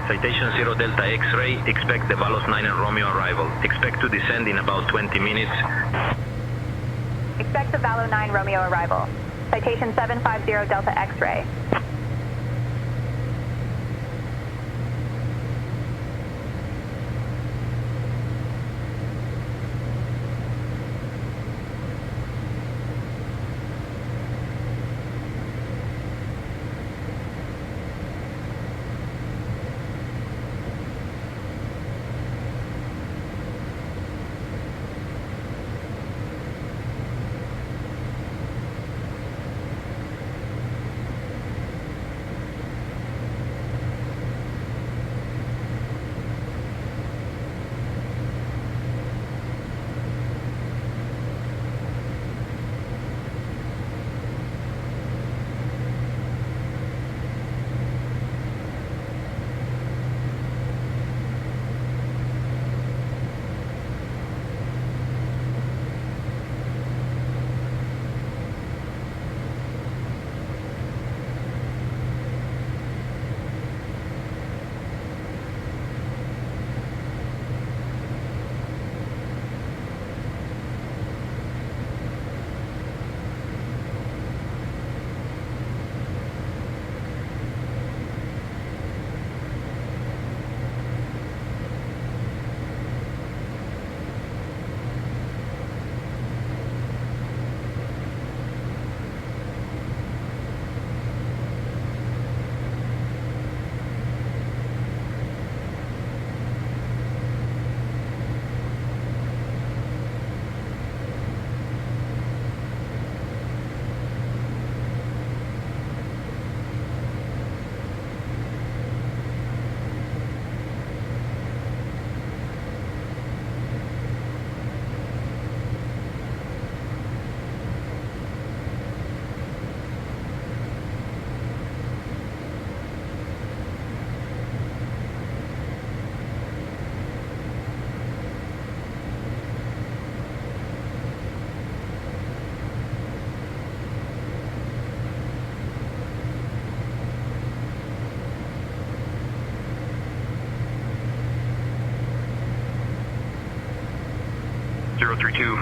Citation 0 Delta X-ray, expect the VALOS 9 and Romeo arrival. Expect to descend in about 20 minutes. Expect the VALO 9 Romeo arrival. Citation 750 Delta X-ray.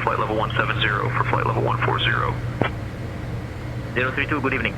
Flight level 170 for flight level 140. 032, good evening.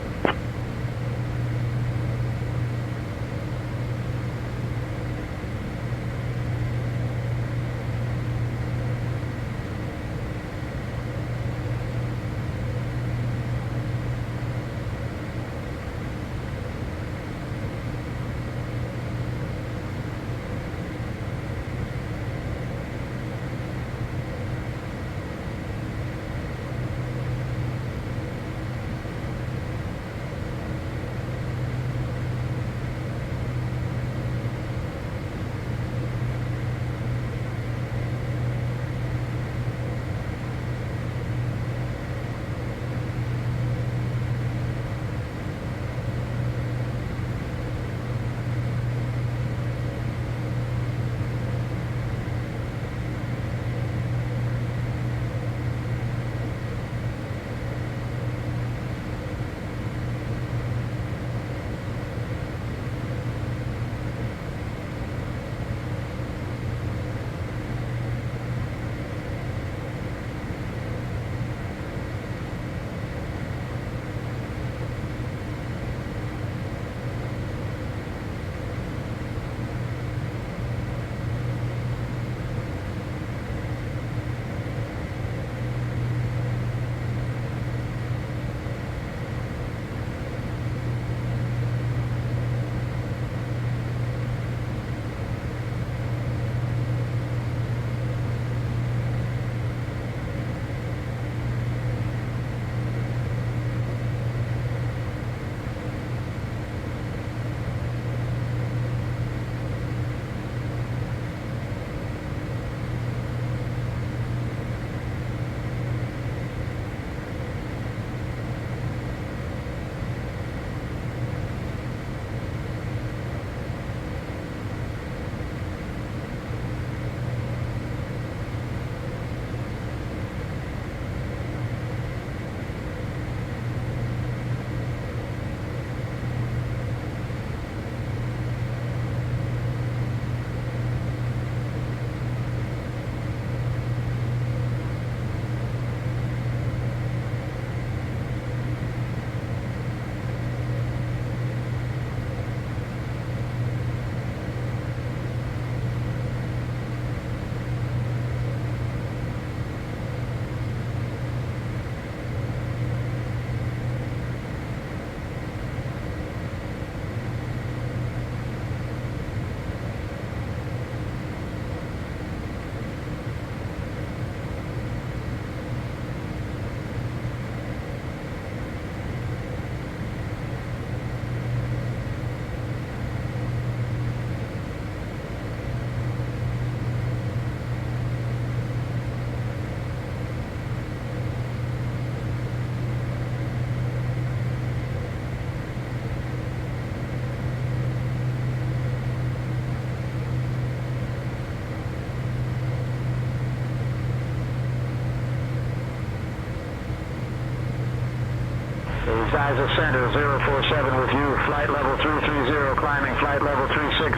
SAVC Center 047 with you. Flight level 330, climbing flight level 360.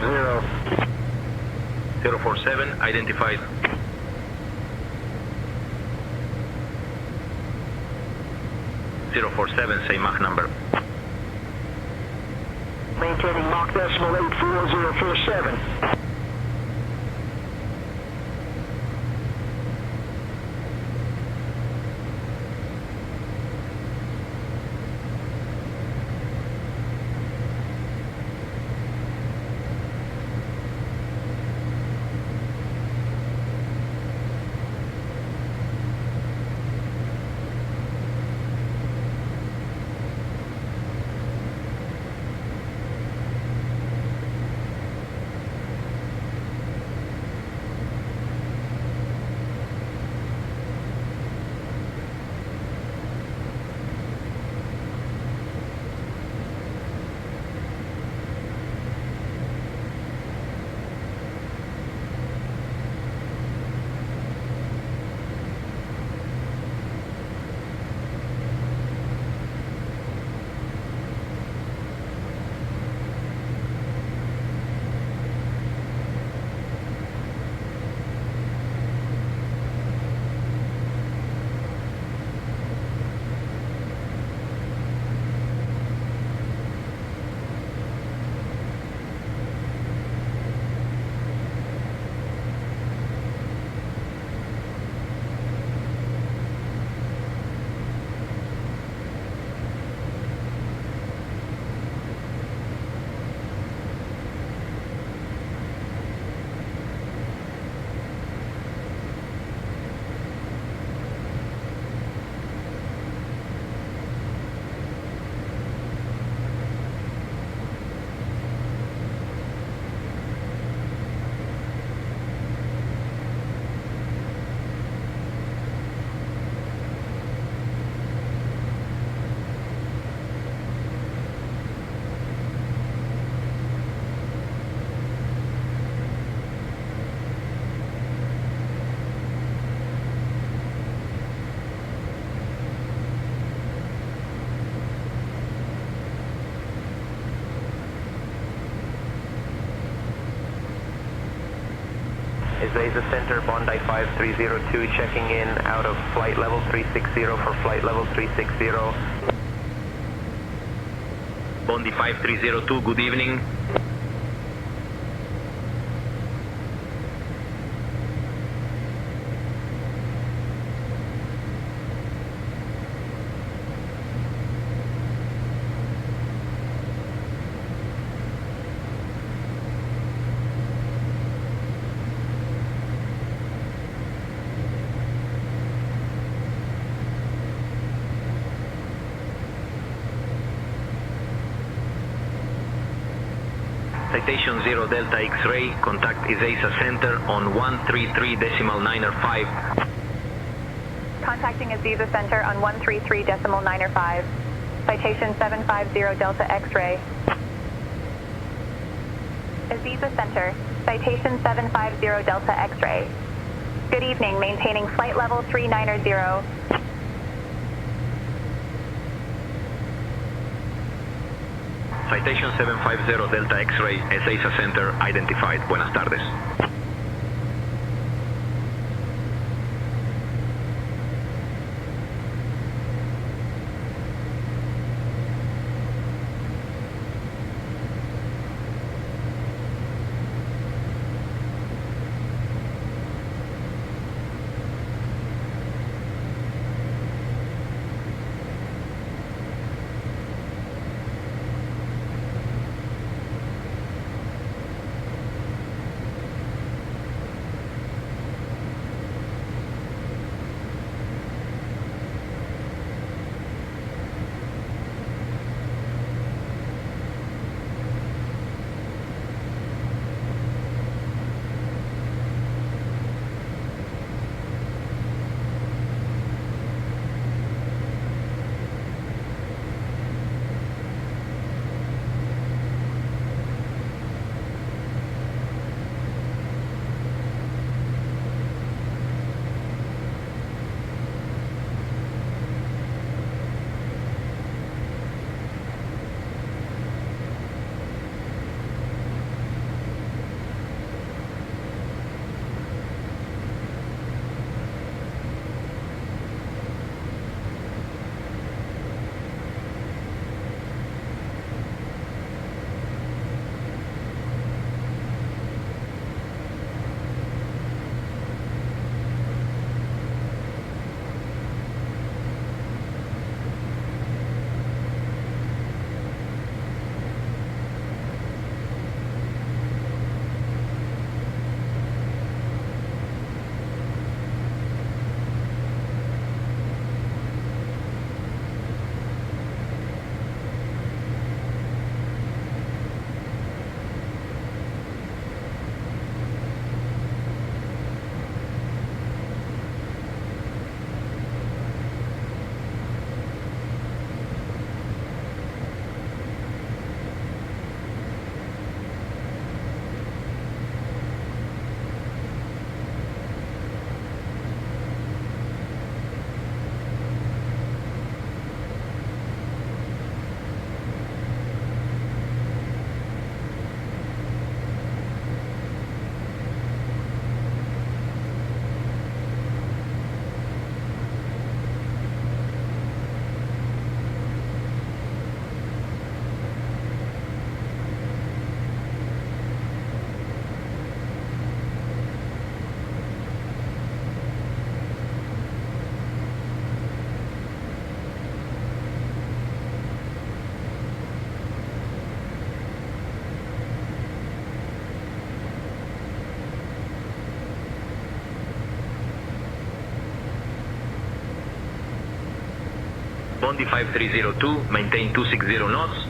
047, identified. 047, say Mach number. Maintaining Mach decimal 84047. Ezeiza Center, Bondi 5302, checking in out of flight level 360 for flight level 360. Bondi 5302, good evening. Citation 0 Delta X-ray, contact Ezeiza Center on 133.905. Contacting Ezeiza Center on 133.905. Citation 750 Delta X-ray. Ezeiza Center, Citation 750 Delta X-ray. Good evening, maintaining flight level 390. Citation 750 Delta X-ray, Ezeiza Center, identified. Buenas tardes. Bondi 5302, maintain 260 knots.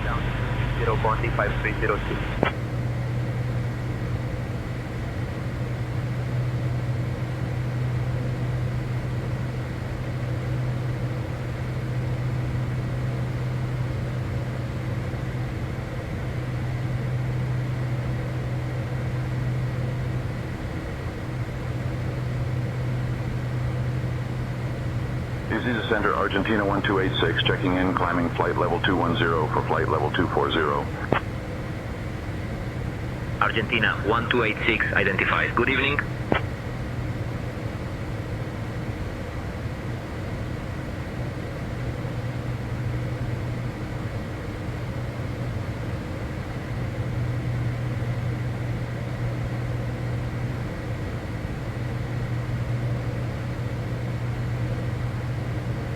Down 0 Bondi 5302. Easy to Center, Argentina 1286, checking in, climbing flight level 210 for flight level 240. Argentina 1286 identified. Good evening.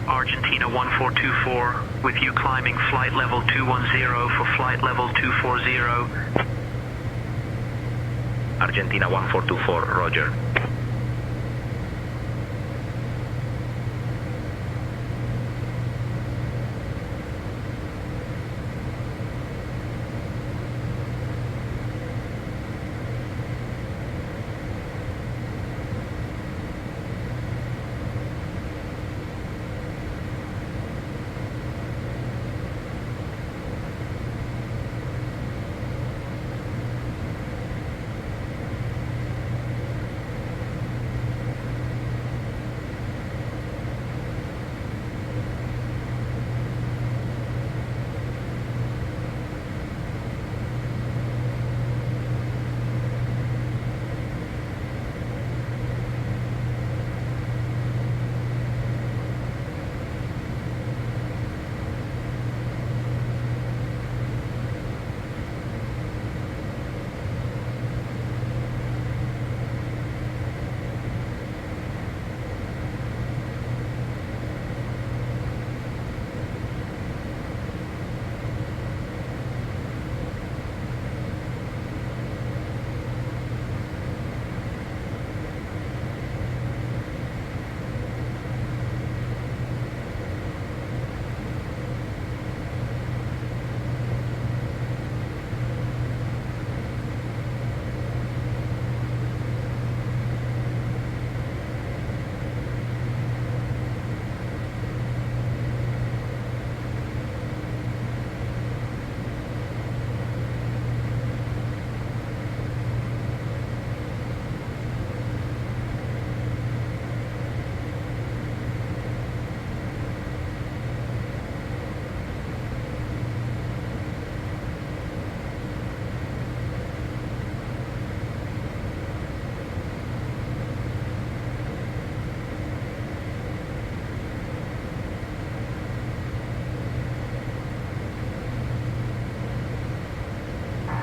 Argentina 1424, with you climbing flight level 210 for flight level 240. Argentina 1424, roger.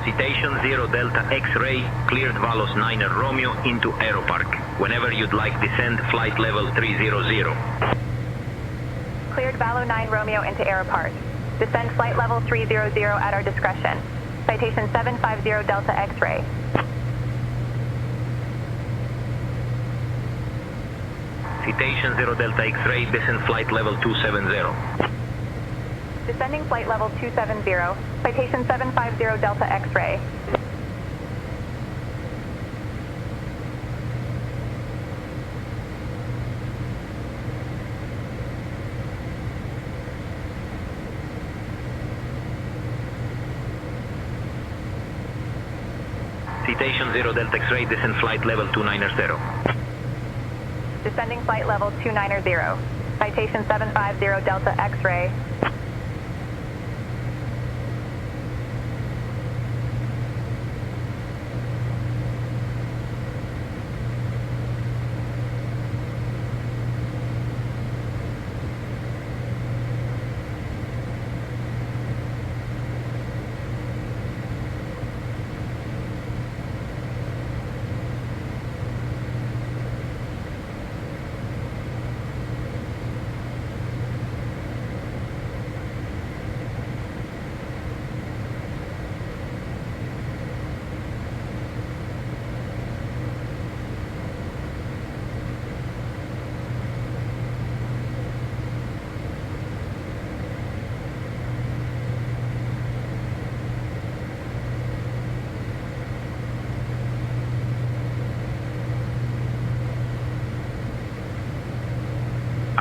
Citation 0 Delta X-ray, cleared VALOS 9er Romeo into Aeropark. Whenever you'd like descend, flight level 300. Cleared Valo 9 Romeo into Aeropark. Descend flight level 300 at our discretion. Citation 750 Delta X-ray. Citation 0 Delta X-ray, descend flight level 270. Descending flight level 270. Citation 750 Delta X-ray. Citation 0 Delta X-ray, descend flight level 290. Descending flight level 290. Citation 750 Delta X-ray.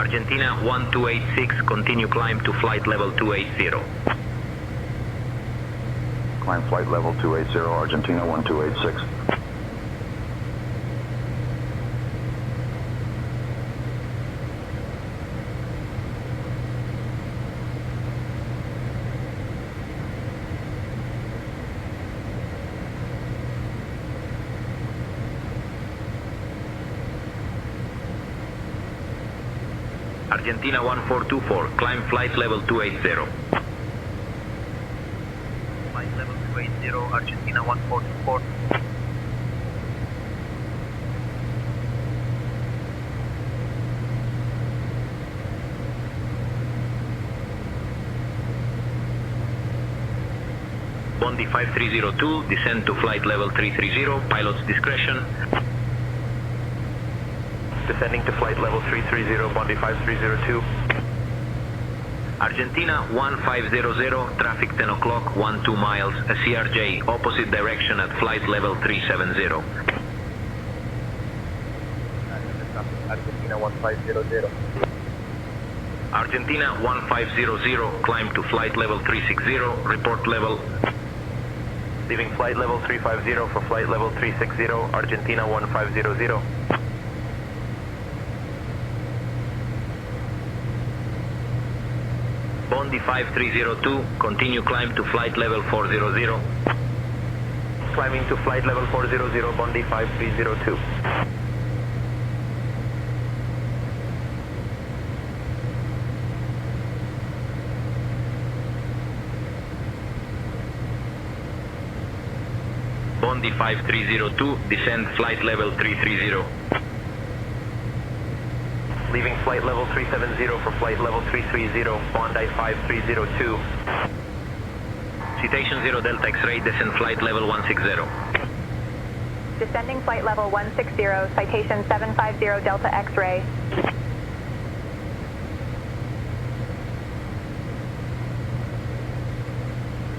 Argentina 1286, continue climb to flight level 280. Climb flight level 280, Argentina 1286. Argentina 1424, climb flight level 280. Flight level 280, Argentina 1424. Bondi 5302, descend to flight level 330, pilot's discretion. Descending to flight level 330, Bondi 5302. Argentina 1500, traffic 10 o'clock, 12 miles, a CRJ, opposite direction at flight level 370. Argentina 1500. Argentina 1500, climb to flight level 360, report level. Leaving flight level 350 for flight level 360, Argentina 1500. Bondi 5302, continue climb to flight level 400. Climbing to flight level 400, Bondi 5302. Bondi 5302, descend flight level 330. Leaving flight level 370 for flight level 330, Bondi 5302. Citation 0 Delta X-ray, descend flight level 160. Descending flight level 160, citation 750 Delta X-ray.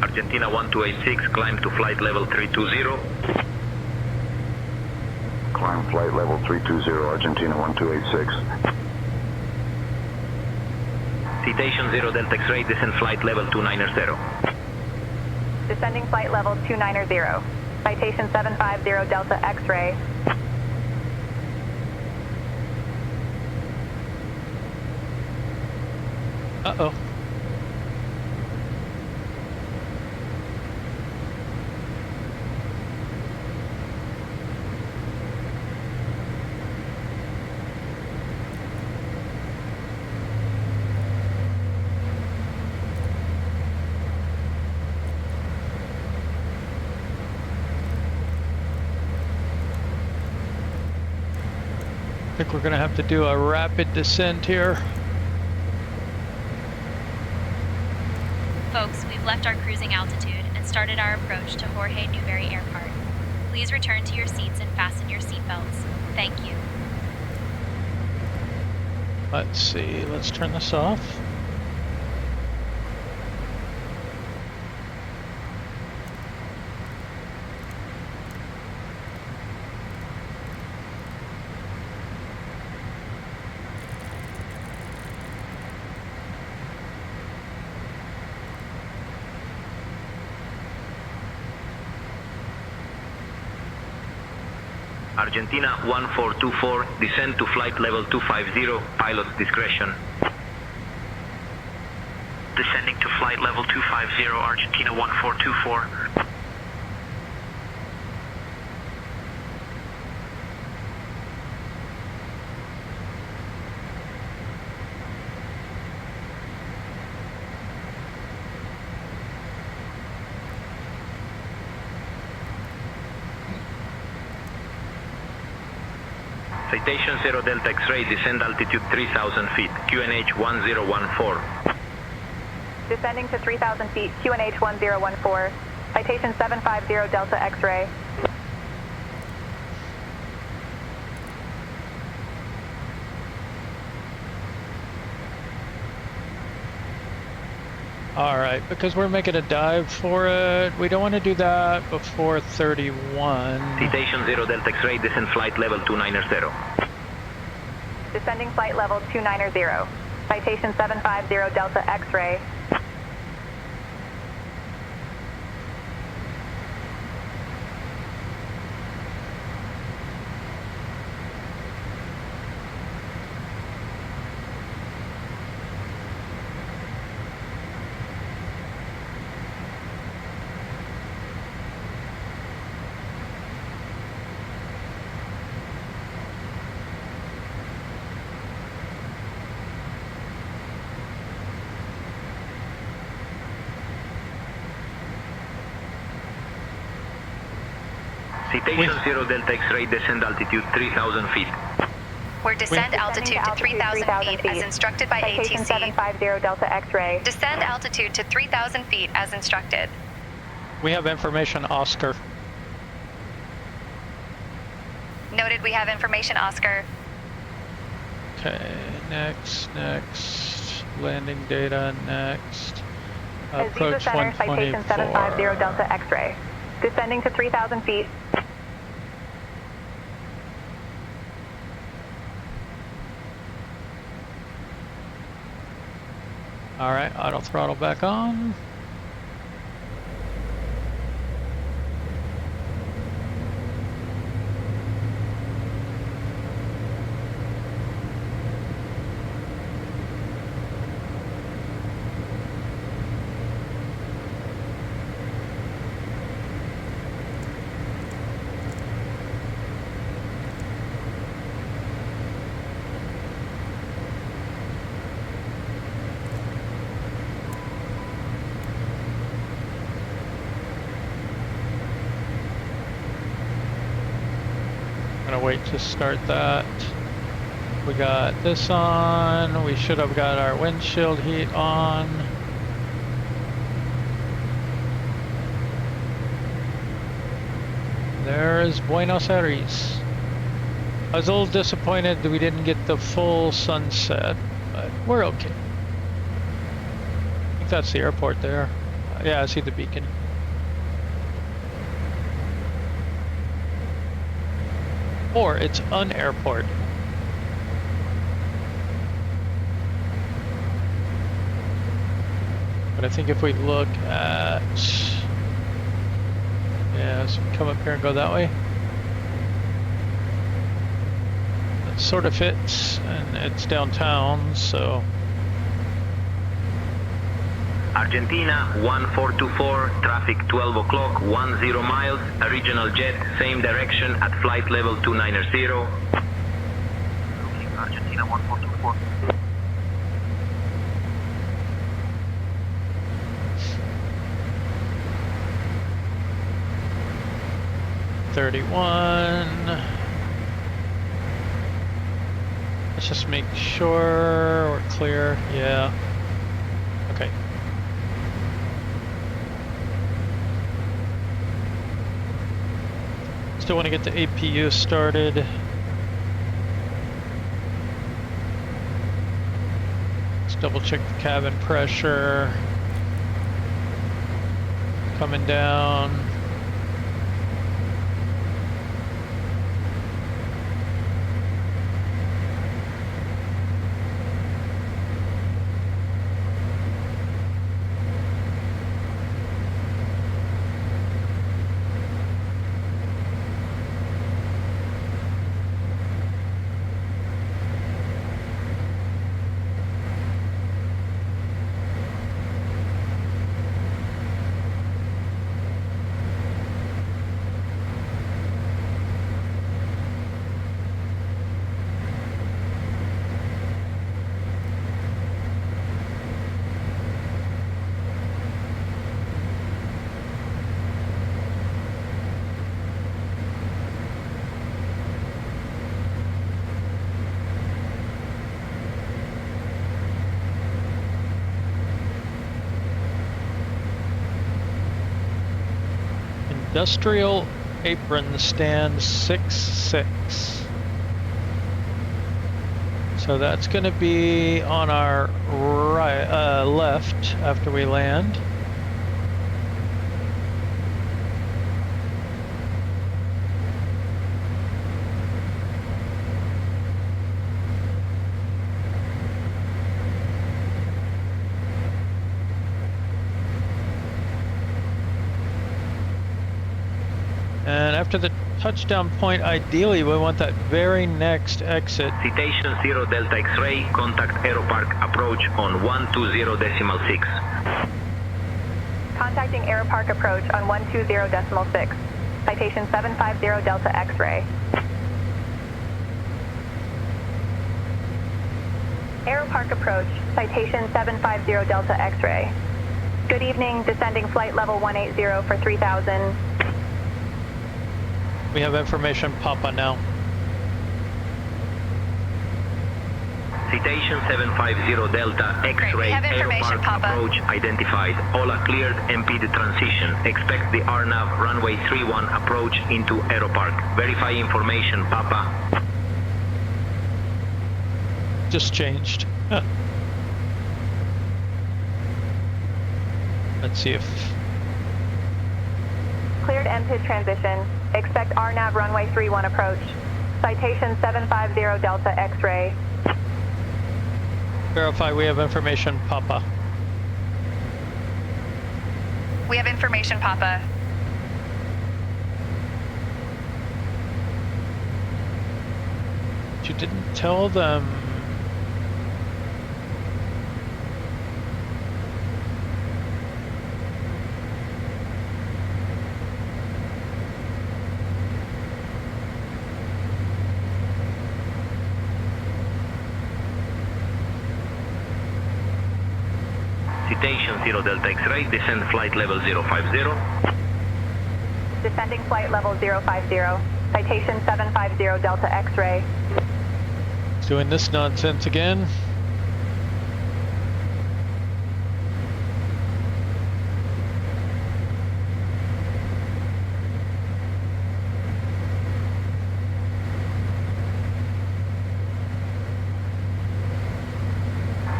Argentina 1286, climb to flight level 320. Climb flight level 320, Argentina 1286. Citation 0 Delta X-ray, descend flight level 290. Descending flight level 290, citation 750 Delta X-ray. Uh-oh. I think we're gonna have to do a rapid descent here. Folks, we've left our cruising altitude and started our approach to Jorge Newbery Airport. Please return to your seats and fasten your seatbelts. Thank you. Let's see, let's turn this off. Argentina 1424, descend to flight level 250, pilot's discretion. Descending to flight level 250, Argentina 1424. Citation 0 Delta X-ray, descend altitude 3000 feet, QNH 1014. Descending to 3,000 feet, QNH 1014, citation 750 Delta X-ray. Alright, because we're making a dive for it, we don't want to do that before 31. Citation 0 Delta X-ray, descend flight level 290. Descending flight level 290. Citation 750 Delta X-ray. Citation 0 Delta X-ray, descend altitude 3,000 feet. We're descend altitude to 3,000 feet as instructed by Citation ATC. 750 Delta X-ray. Descend altitude to 3,000 feet as instructed. We have information, Oscar. Noted, we have information, Oscar. Okay, next. Landing data, next. Approach Center, Citation 750 124. Delta X-ray. Descending to 3,000 feet. All right, auto throttle back on. Gonna wait to start that. We got this on. We should have got our windshield heat on. There's Buenos Aires. I was a little disappointed that we didn't get the full sunset, but we're okay. I think that's the airport there. Yeah, I see the beacon. Or it's an airport. But I think if we look at, yeah, so we come up here and go that way. That sort of fits, and it's downtown, so. Argentina 1424, traffic 12 o'clock, 10 miles, a regional jet, same direction at flight level 290. Argentina 1424. Let's just make sure we're clear. Yeah. Okay. Still want to get the APU started. Let's double check the cabin pressure. Coming down. Industrial apron stand 6-6. So that's going to be on our right, left after we land. after the touchdown point, ideally we want that very next exit. Citation 0 Delta X-ray, contact Aeropark approach on 120.6. Contacting Aeropark approach on 120.6. Citation 750 Delta X-ray. Aeropark approach, citation 750 Delta X-ray. Good evening, descending flight level 180 for 3000. We have information Papa now. Citation 750 Delta X-ray. Great, we have information, Aeropark Papa. approach identified. All are cleared. MP the transition. Expect the RNAV runway 31 approach into Aeropark. Verify information, Papa. Just changed. Huh. Let's see if... Cleared MPID transition. Expect RNAV runway 31 approach. Citation 750 Delta X-ray. Verify we have information, Papa. We have information, Papa. But you didn't tell them... Citation 0 Delta X-ray, descend flight level 050. Descending flight level 050. Citation 750 Delta X-ray. Doing this nonsense again.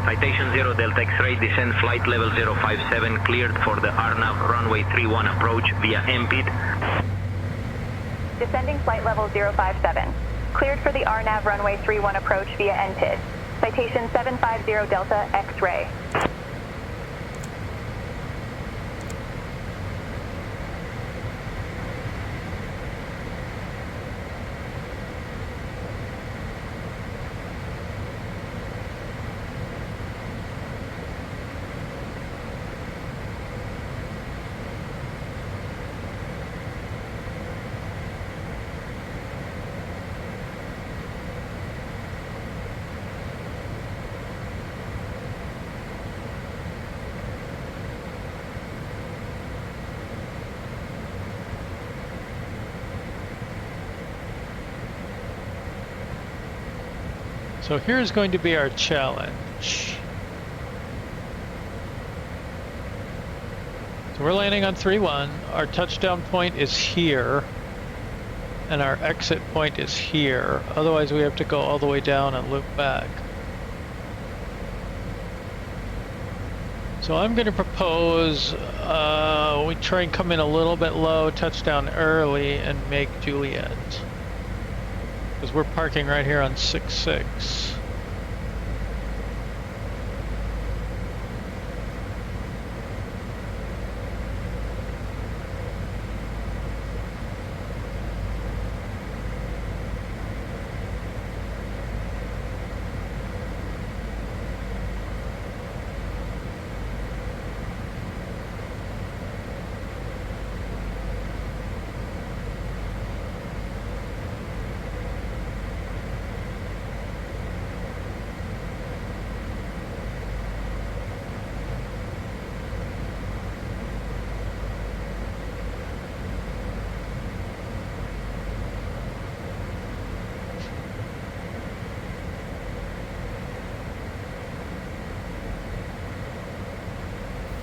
Citation 0 Delta X-ray, descend flight level 057, cleared for the RNAV runway 31 approach via MPID. Descending flight level 057. Cleared for the RNAV runway 31 approach via NPID. Citation 750 Delta X-ray. So here's going to be our challenge. So we're landing on 3-1. Our touchdown point is here. And our exit point is here. Otherwise we have to go all the way down and loop back. So I'm going to propose we try and come in a little bit low, touchdown early, and make Juliet. Because we're parking right here on 6-6.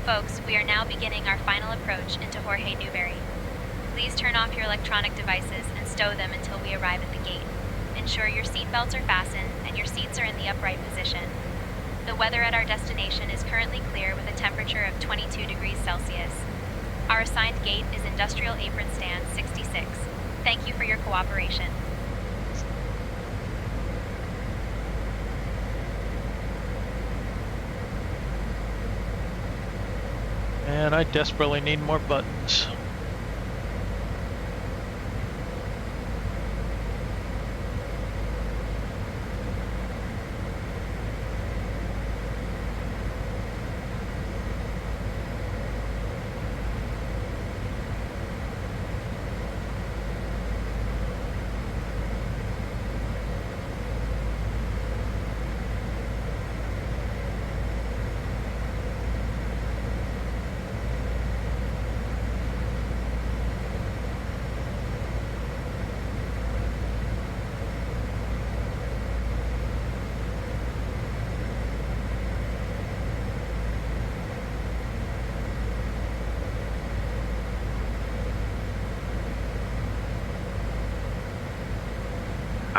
Folks, we are now beginning our final approach into Jorge Newbery. Please turn off your electronic devices and stow them until we arrive at the gate. Ensure your seatbelts are fastened and your seats are in the upright position. The weather at our destination is currently clear with a temperature of 22 degrees Celsius. Our assigned gate is Industrial Apron Stand 66. Thank you for your cooperation. And I desperately need more buttons.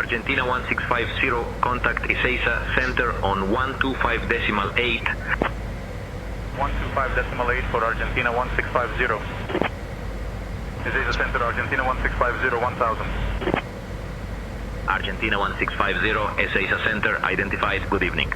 Argentina 1650, contact Ezeiza Center on 125.8. 125.8 for Argentina 1650. Ezeiza Center, Argentina 1650, 1000. Argentina 1650, Ezeiza Center, identified. Good evening.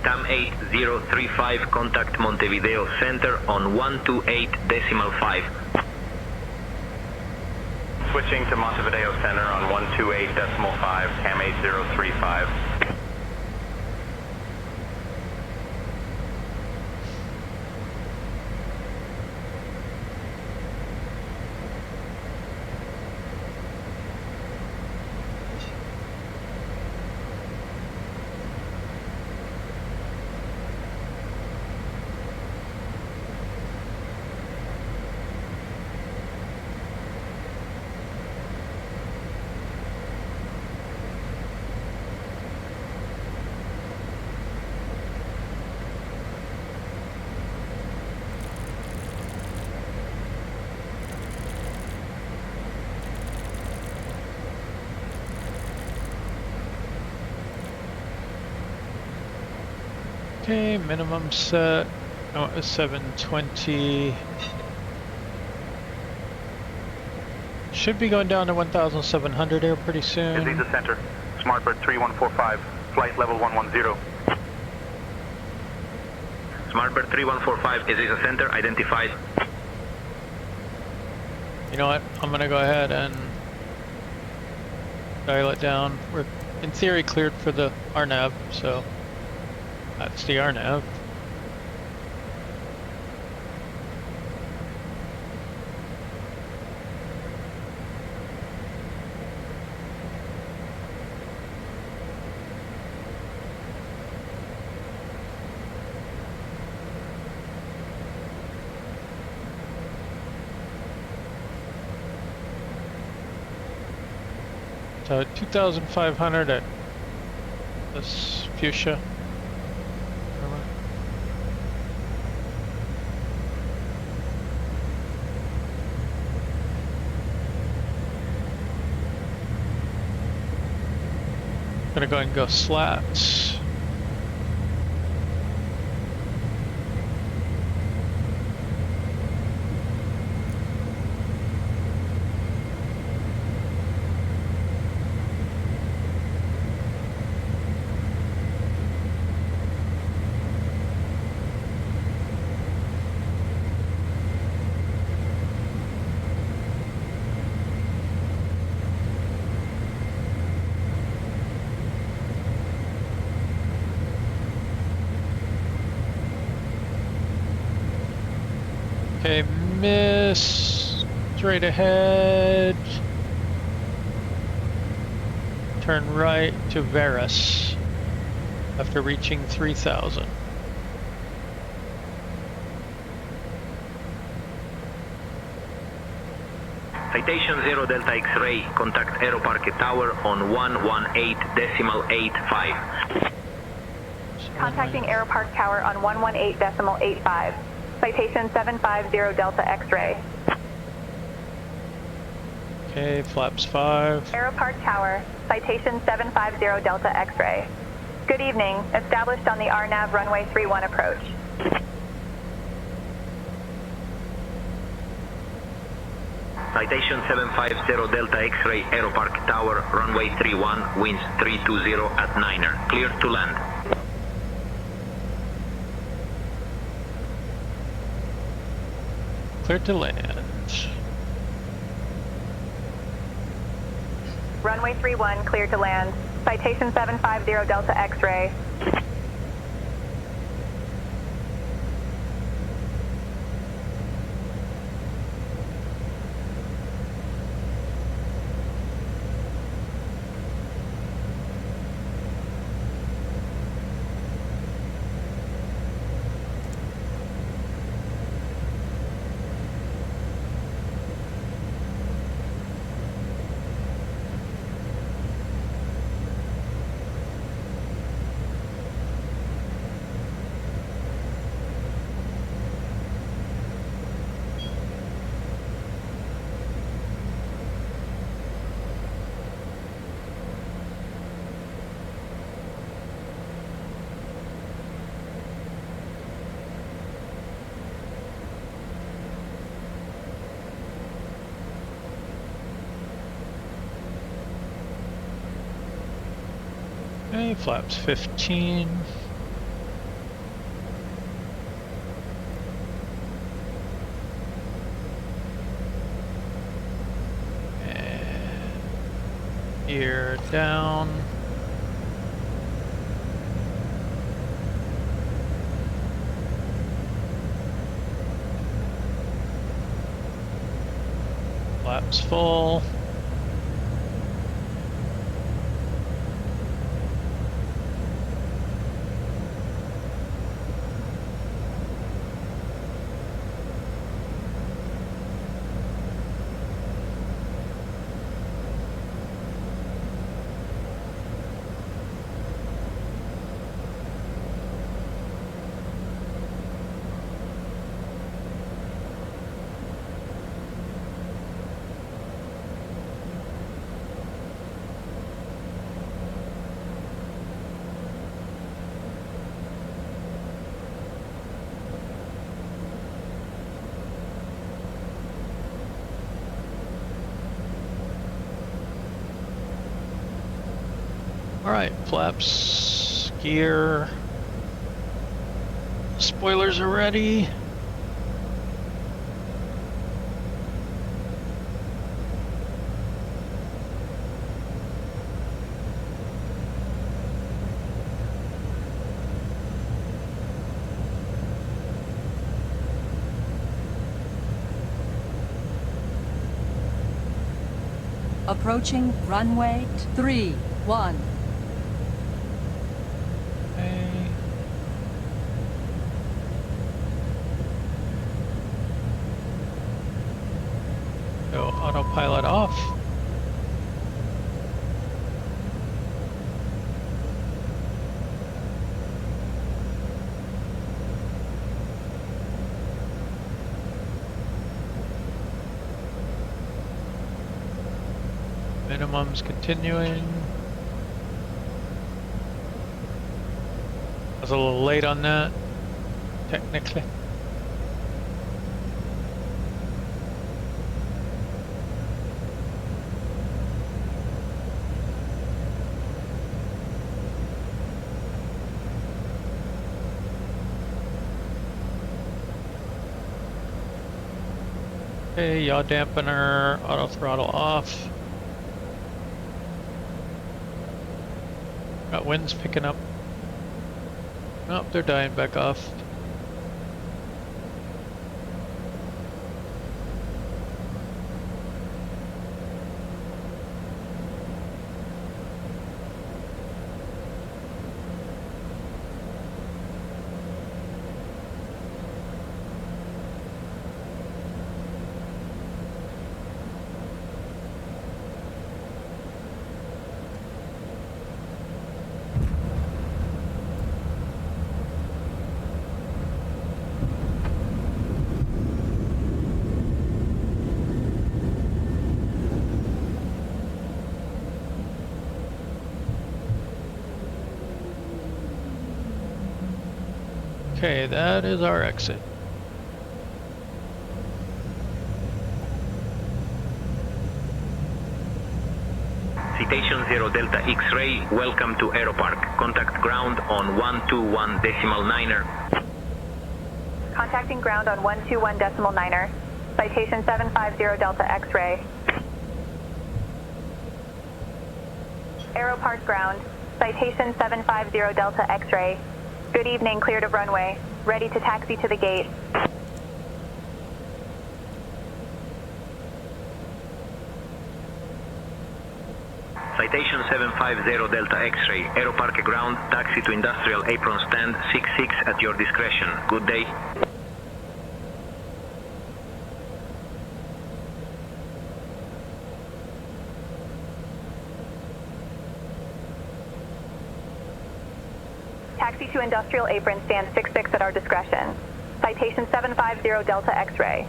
TAM 8035, contact Montevideo Center on 128.5. Switching to Montevideo Center on 128.5, TAM 8035. Okay, minimum set. Oh, it was 720. Should be going down to 1,700 here pretty soon. Ezeiza Center, Smartbird 3145, flight level 110. Smartbird 3145, Ezeiza Center, identified. You know what? I'm gonna go ahead and dial it down. We're in theory cleared for the RNAV, so that's the RNAV. So 2,500 at this fuchsia. Gonna go ahead and go slats. Okay, miss, straight ahead, turn right to Veras after reaching 3,000. Citation 0 Delta X-ray, contact Aeroparque Tower on 118.85. Contacting Aeropark Tower on 118.85. Citation 750 Delta X-ray. Okay, flaps 5. Aeropark Tower, citation 750 Delta X-ray. Good evening, established on the RNAV runway 31 approach. Citation 750 Delta X-ray Aeropark Tower, runway 31, winds 320 at 9er. Cleared to land. Clear to land. Runway 31, clear to land. Citation 750 Delta X-ray. Okay, flaps 15. And gear down. Flaps full. Alright, flaps, gear, spoilers are ready. Approaching runway 31. Go autopilot off. Minimum's continuing. I was a little late on that, technically. Okay, yaw dampener, auto throttle off. Got winds picking up. Nope, they're dying back off. Okay, that is our exit. Citation 0 Delta X-ray, welcome to Aeropark. Contact ground on 121.9er. Contacting ground on 121.9er. Citation 750 Delta X-ray. Aeropark ground. Citation 750 Delta X-ray. Good evening, cleared of runway. Ready to taxi to the gate. Citation 750 Delta X-ray, Aeropark ground, taxi to industrial apron stand 66 at your discretion. Good day. Taxi to industrial apron stand 66 at our discretion. Citation 750 Delta X-ray.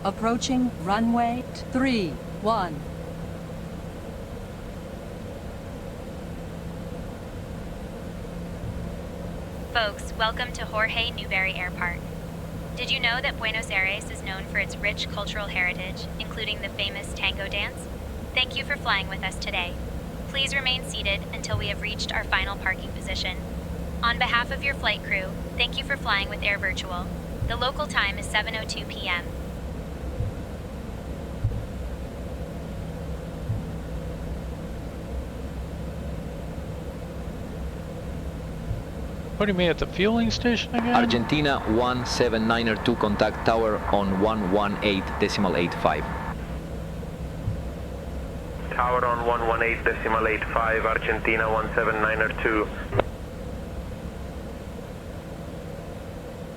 Approaching runway 31. Folks, welcome to Jorge Newbery Airpark. Did you know that Buenos Aires is known for its rich cultural heritage, including the famous tango dance? Thank you for flying with us today. Please remain seated until we have reached our final parking position. On behalf of your flight crew, thank you for flying with Air Virtual. The local time is 7:02 p.m. What do you mean at the fueling station again? Argentina 1792, contact tower on 118.85. Tower on 118.85, Argentina 1792.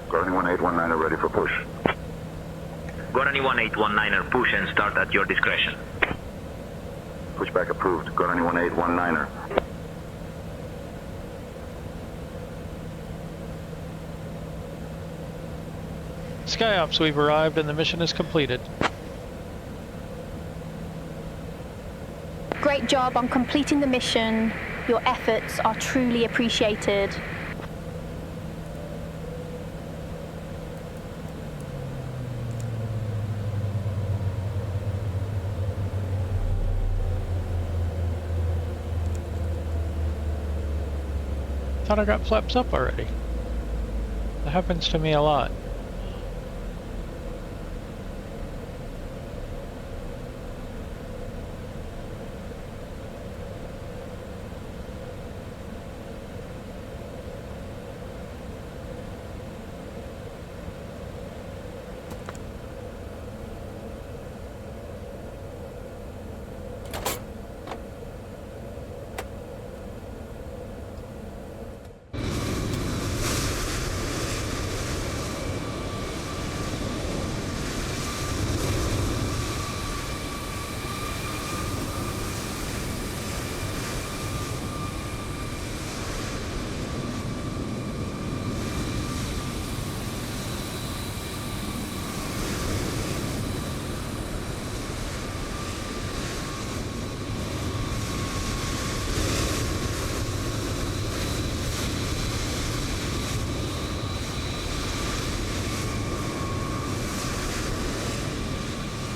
Guarani 1819 ready for push. Guarani 1819er, push and start at your discretion. Pushback approved. Guarani 1819er. SkyOps, we've arrived and the mission is completed. Great job on completing the mission. Your efforts are truly appreciated. Thought I got flaps up already. That happens to me a lot.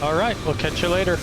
All right, we'll catch you later.